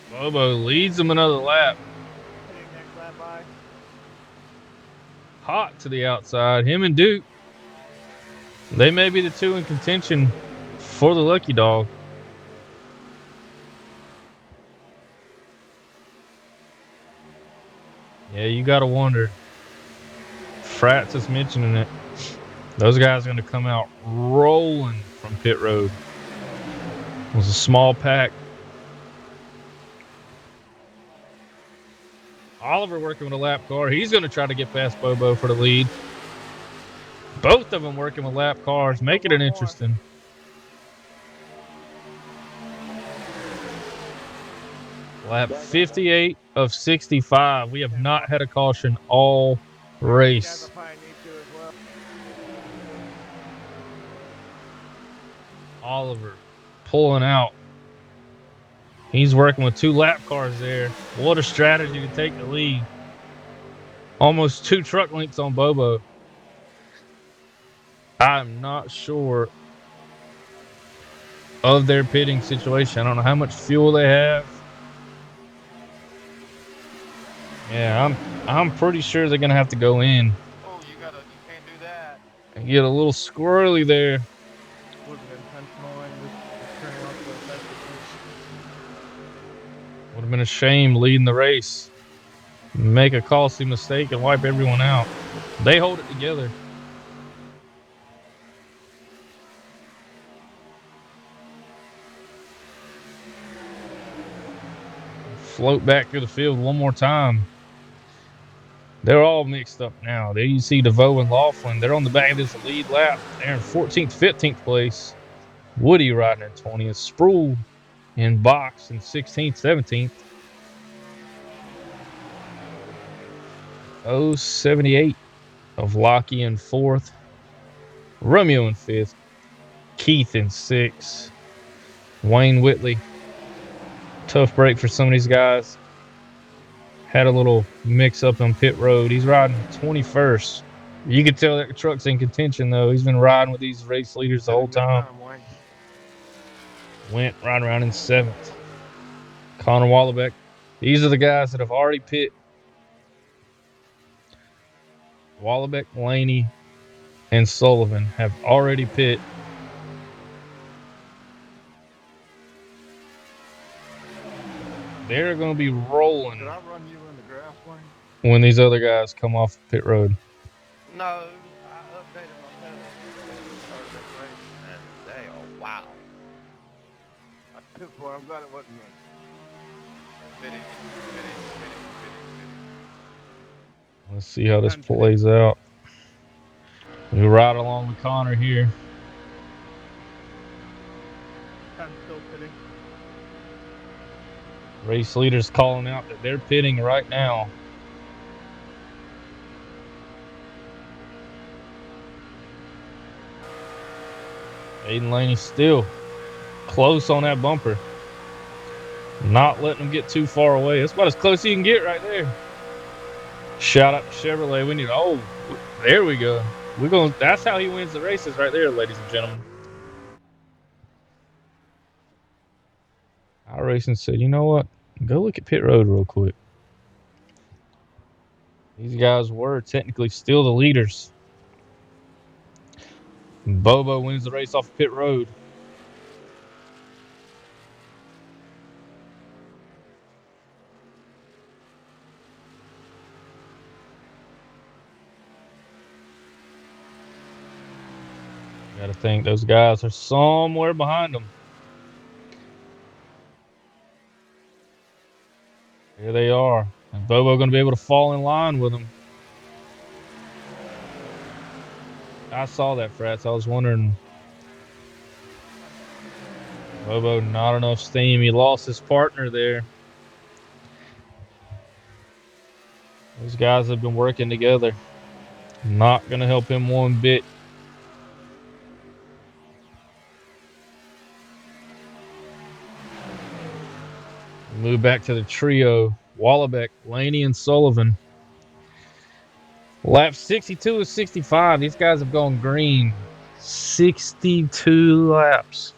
Bobo leads him another lap. Hitting next lap by. Hot to the outside. Him and Duke. They may be the 2 in contention for the lucky dog. Yeah, you got to wonder. Frats is mentioning it. Those guys are going to come out rolling from pit road. It was a small pack. Oliver working with a lap car. He's going to try to get past Bobo for the lead. Both of them working with lap cars, making it interesting. Lap 58 of 65. We have not had a caution all race. Oliver pulling out. He's working with 2 lap cars there. What a strategy to take the lead. Almost 2 truck lengths on Bobo. I'm not sure of their pitting situation. I don't know how much fuel they have. Yeah, I'm pretty sure they're gonna have to go in. Oh, you can't do that. And get a little squirrely there. Wasn't intentional and was turning off the fastest. Would have been a shame leading the race. Make a costly mistake and wipe everyone out. They hold it together. Float back through the field one more time. They're all mixed up now. There you see DeVoe and Laughlin. They're on the back of this lead lap. They're in 14th, 15th place. Woody riding in 20th. Sproul in box in 16th, 17th. 078 of Lockie in 4th. Romeo in 5th. Keith in 6th. Wayne Whitley. Tough break for some of these guys. Had a little mix up on pit road. He's riding 21st. You can tell that truck's in contention, though. He's been riding with these race leaders the whole time. Went right around in 7th. Connor Wallabeck. These are the guys that have already pit. Wallabeck, Laney, and Sullivan have already pit. They're going to be rolling. Did I run you in the grass lane? When these other guys come off pit road. No, I updated my pedals. Started that race, and they are wow. Well, I'm glad it wasn't me. Fitting. Let's see how this plays out. We ride along with Connor here. I'm still pitting. Race leaders calling out that they're pitting right now. Aiden Laney still close on that bumper. Not letting them get too far away. That's about as close as you can get right there. Shout out to Chevrolet. We need. Oh, there we go. We're going. That's how he wins the races, right there, ladies and gentlemen. iRacing said, "You know what? Go look at pit road real quick." These guys were technically still the leaders. Bobo wins the race off pit road. Got to think those guys are somewhere behind them. Here they are. And Bobo going to be able to fall in line with them. I saw that, Frats. I was wondering. Bobo, not enough steam. He lost his partner there. Those guys have been working together. Not going to help him one bit. Move back to the trio. Wallabeck, Laney, and Sullivan. Lap 62 of 65. These guys have gone green. 62 laps.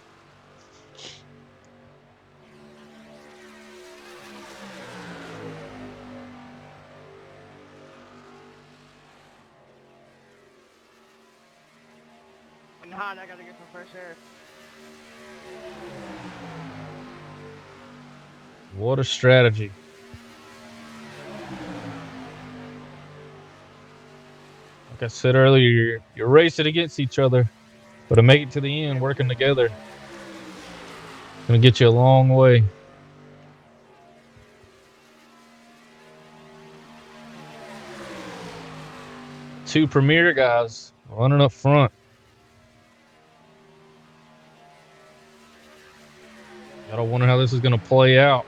I'm hot. I gotta get some fresh air. What a strategy. Like I said earlier, you're racing against each other, but to make it to the end, working together, going to get you a long way. Two premier guys running up front. Gotta wonder how this is going to play out.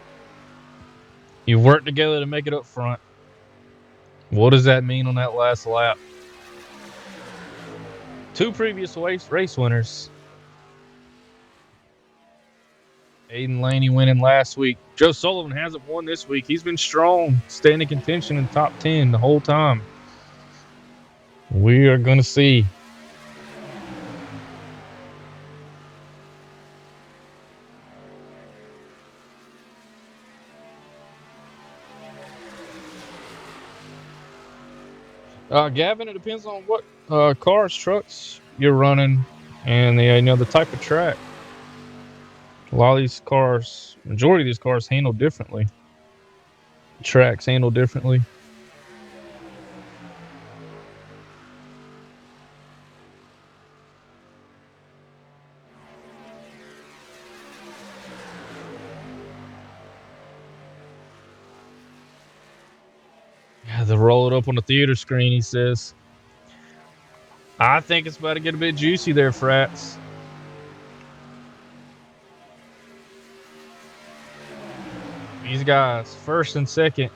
You've worked together to make it up front. What does that mean on that last lap? Two previous race winners. Aiden Laney winning last week. Joe Sullivan hasn't won this week. He's been strong, staying in contention in top 10 the whole time. We are going to see. Gavin, it depends on what cars, trucks you're running, and the type of track. A lot of these cars, majority of these cars, handle differently. Tracks handle differently. They roll it up on the theater screen, he says. I think it's about to get a bit juicy there, Frats. These guys, first and second.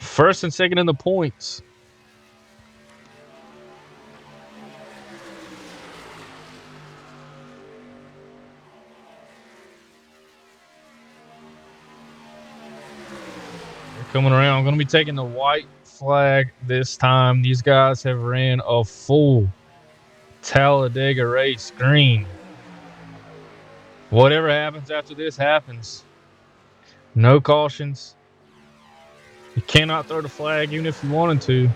First and second in the points. They're coming around. I'm going to be taking the white flag this time. These guys have ran a full Talladega race green. Whatever happens after this happens. No cautions. You cannot throw the flag even if you wanted to.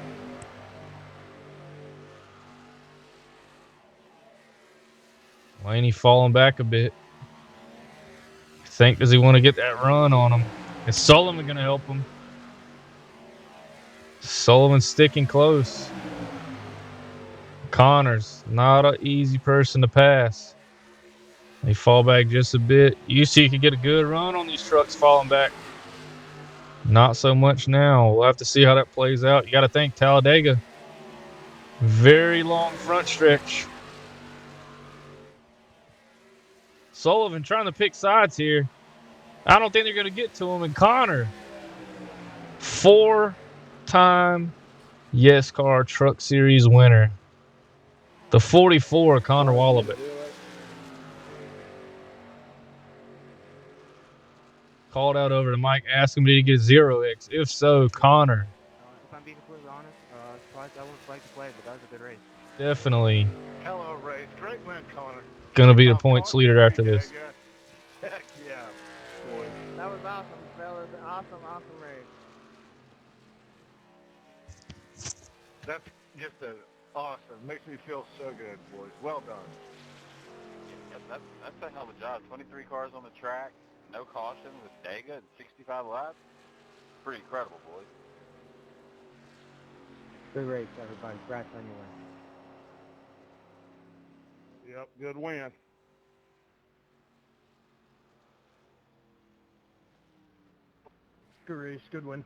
Laney falling back a bit. Does he want to get that run on him? Is Sullivan going to help him? Sullivan sticking close. Connors, not an easy person to pass. They fall back just a bit. Used to you could get a good run on these trucks falling back. Not so much now. We'll have to see how that plays out. You got to think Talladega. Very long front stretch. Sullivan trying to pick sides here. I don't think they're going to get to him. And Connor, 4-time YESCAR Truck Series winner. The 44, Connor Wallabick. Called out over to Mike, asked him, did he get 0x? If so, Connor. If I'm being completely honest, surprised I wouldn't like to play, but that was a good race. Definitely Hello, race. Great win, Connor. going to be the points leader after this. Heck yeah, boy. That was awesome, fellas. Awesome race. That's just awesome. Makes me feel so good, boys. Well done. Yeah, that's a hell of a job. 23 cars on the track, no caution with DEGA and 65 laps. Pretty incredible, boys. Good race, everybody. Congrats on your win. Yep, good win. Good race, good win.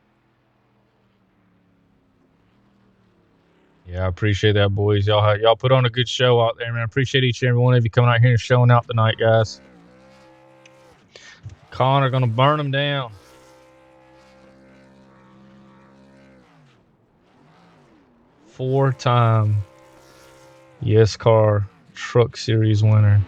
Yeah, I appreciate that, boys. Y'all put on a good show out there, man. I appreciate each and every one of you coming out here and showing out tonight, guys. Connor going to burn them down. Four-time YESCAR Truck Series winner.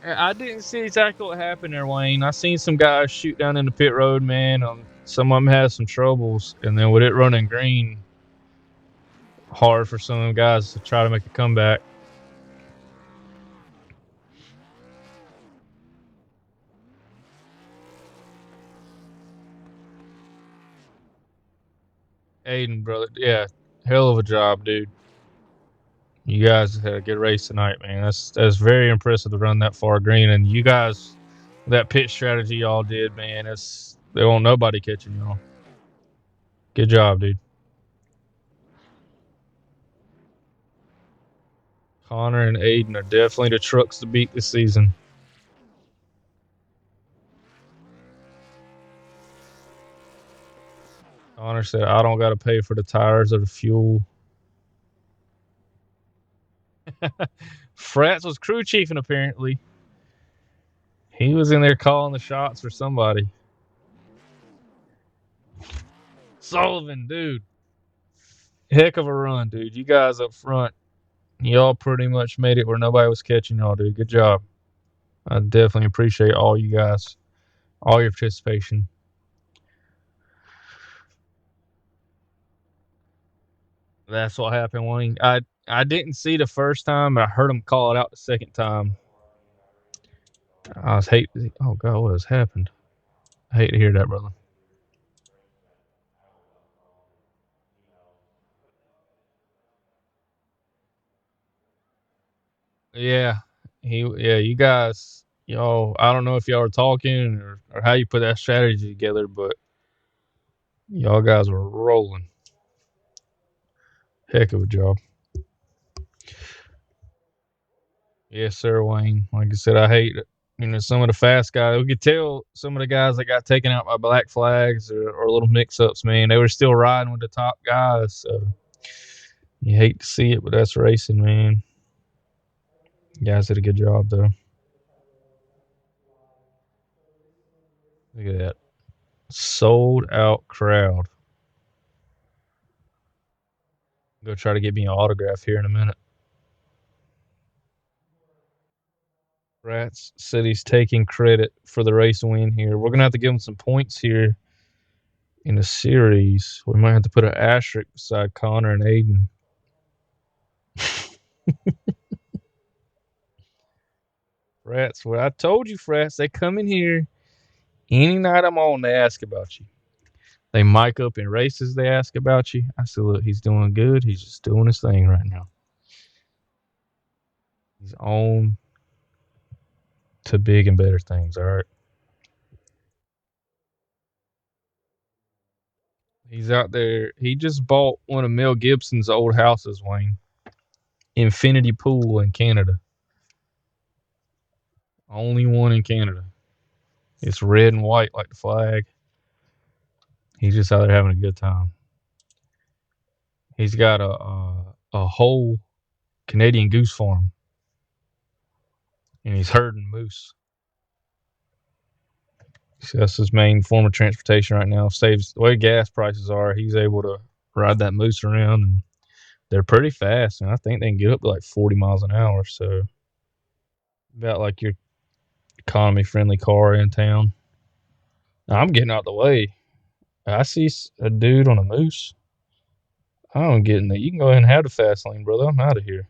I didn't see exactly what happened there, Wayne. I seen some guys shoot down in the pit road, man. Some of them had some troubles, and then with it running green, hard for some of them guys to try to make a comeback. Aiden, brother, yeah, hell of a job, dude. You guys had a good race tonight, man. That's very impressive to run that far green, and you guys, that pit strategy y'all did, man. There won't nobody catching y'all. Good job, dude. Connor and Aiden are definitely the trucks to beat this season. Connor said, I don't got to pay for the tires or the fuel. Frats was crew chiefing, apparently. He was in there calling the shots for somebody. Sullivan, dude. Heck of a run, dude. You guys up front, y'all pretty much made it where nobody was catching y'all, dude. Good job. I definitely appreciate all you guys, all your participation. That's what happened, Wayne. I didn't see the first time, but I heard him call it out the second time. Oh God, what has happened? I hate to hear that, brother. Yeah, you guys, y'all. I don't know if y'all were talking or how you put that strategy together, but y'all guys were rolling. Heck of a job. Yes, sir, Wayne. Like I said, I hate it. You know, some of the fast guys, we could tell some of the guys that got taken out by black flags or little mix-ups, man, they were still riding with the top guys. So you hate to see it, but that's racing, man. Guys did a good job, though. Look at that. Sold out crowd. Go try to get me an autograph here in a minute. Rats said he's taking credit for the race win here. We're going to have to give him some points here in the series. We might have to put an asterisk beside Connor and Aiden. Frats, well, I told you, Frats, they come in here any night I'm on, they ask about you. They mic up in races, they ask about you. I said, look, he's doing good. He's just doing his thing right now. He's on to big and better things, all right? He's out there. He just bought one of Mel Gibson's old houses, Wayne. Infinity Pool in Canada. Only one in Canada. It's red and white like the flag. He's just out there having a good time. He's got a whole Canadian goose farm. And he's herding moose. So that's his main form of transportation right now. Saves the way gas prices are. He's able to ride that moose around, and they're pretty fast. And I think they can get up to like 40 miles an hour. So about like your economy-friendly car in town. Now, I'm getting out the way. I see a dude on a moose. I don't get in there. You can go ahead and have the fast lane, brother. I'm out of here.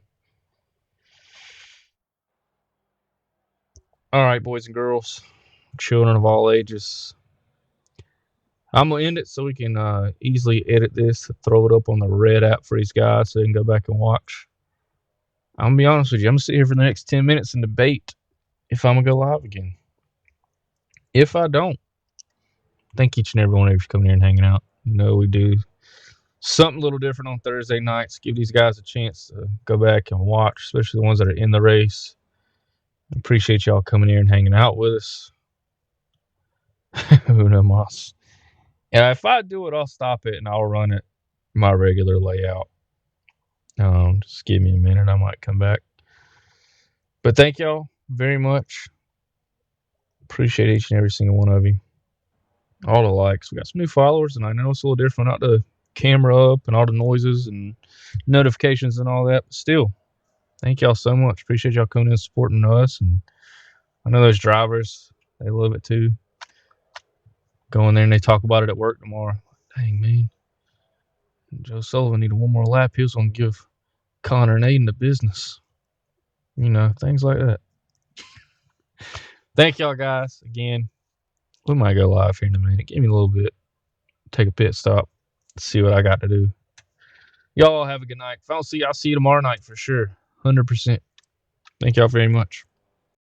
All right, boys and girls, children of all ages. I'm going to end it so we can easily edit this, throw it up on the red app for these guys so they can go back and watch. I'm going to be honest with you. I'm going to sit here for the next 10 minutes and debate if I'm going to go live again. If I don't, thank each and every one of you for coming here and hanging out. You know, we do something a little different on Thursday nights. Give these guys a chance to go back and watch, especially the ones that are in the race. I appreciate y'all coming here and hanging out with us. Una mas. Yeah, if I do it, I'll stop it and I'll run it my regular layout. Just give me a minute. I might come back. But thank y'all very much. Appreciate each and every single one of you. All the likes. We got some new followers, and I know it's a little different. Not the camera up and all the noises and notifications and all that. But still, thank y'all so much. Appreciate y'all coming in and supporting us. And I know those drivers, they love it too. Go in there and they talk about it at work tomorrow. Dang, man. Joe Sullivan needed one more lap. He was going to give Connor and Aiden the business. You know, things like that. Thank y'all, guys. Again, we might go live here in a minute. Give me a little bit. Take a pit stop. See what I got to do. Y'all have a good night. If I don't see you, I'll see you tomorrow night for sure. 100%. Thank y'all very much.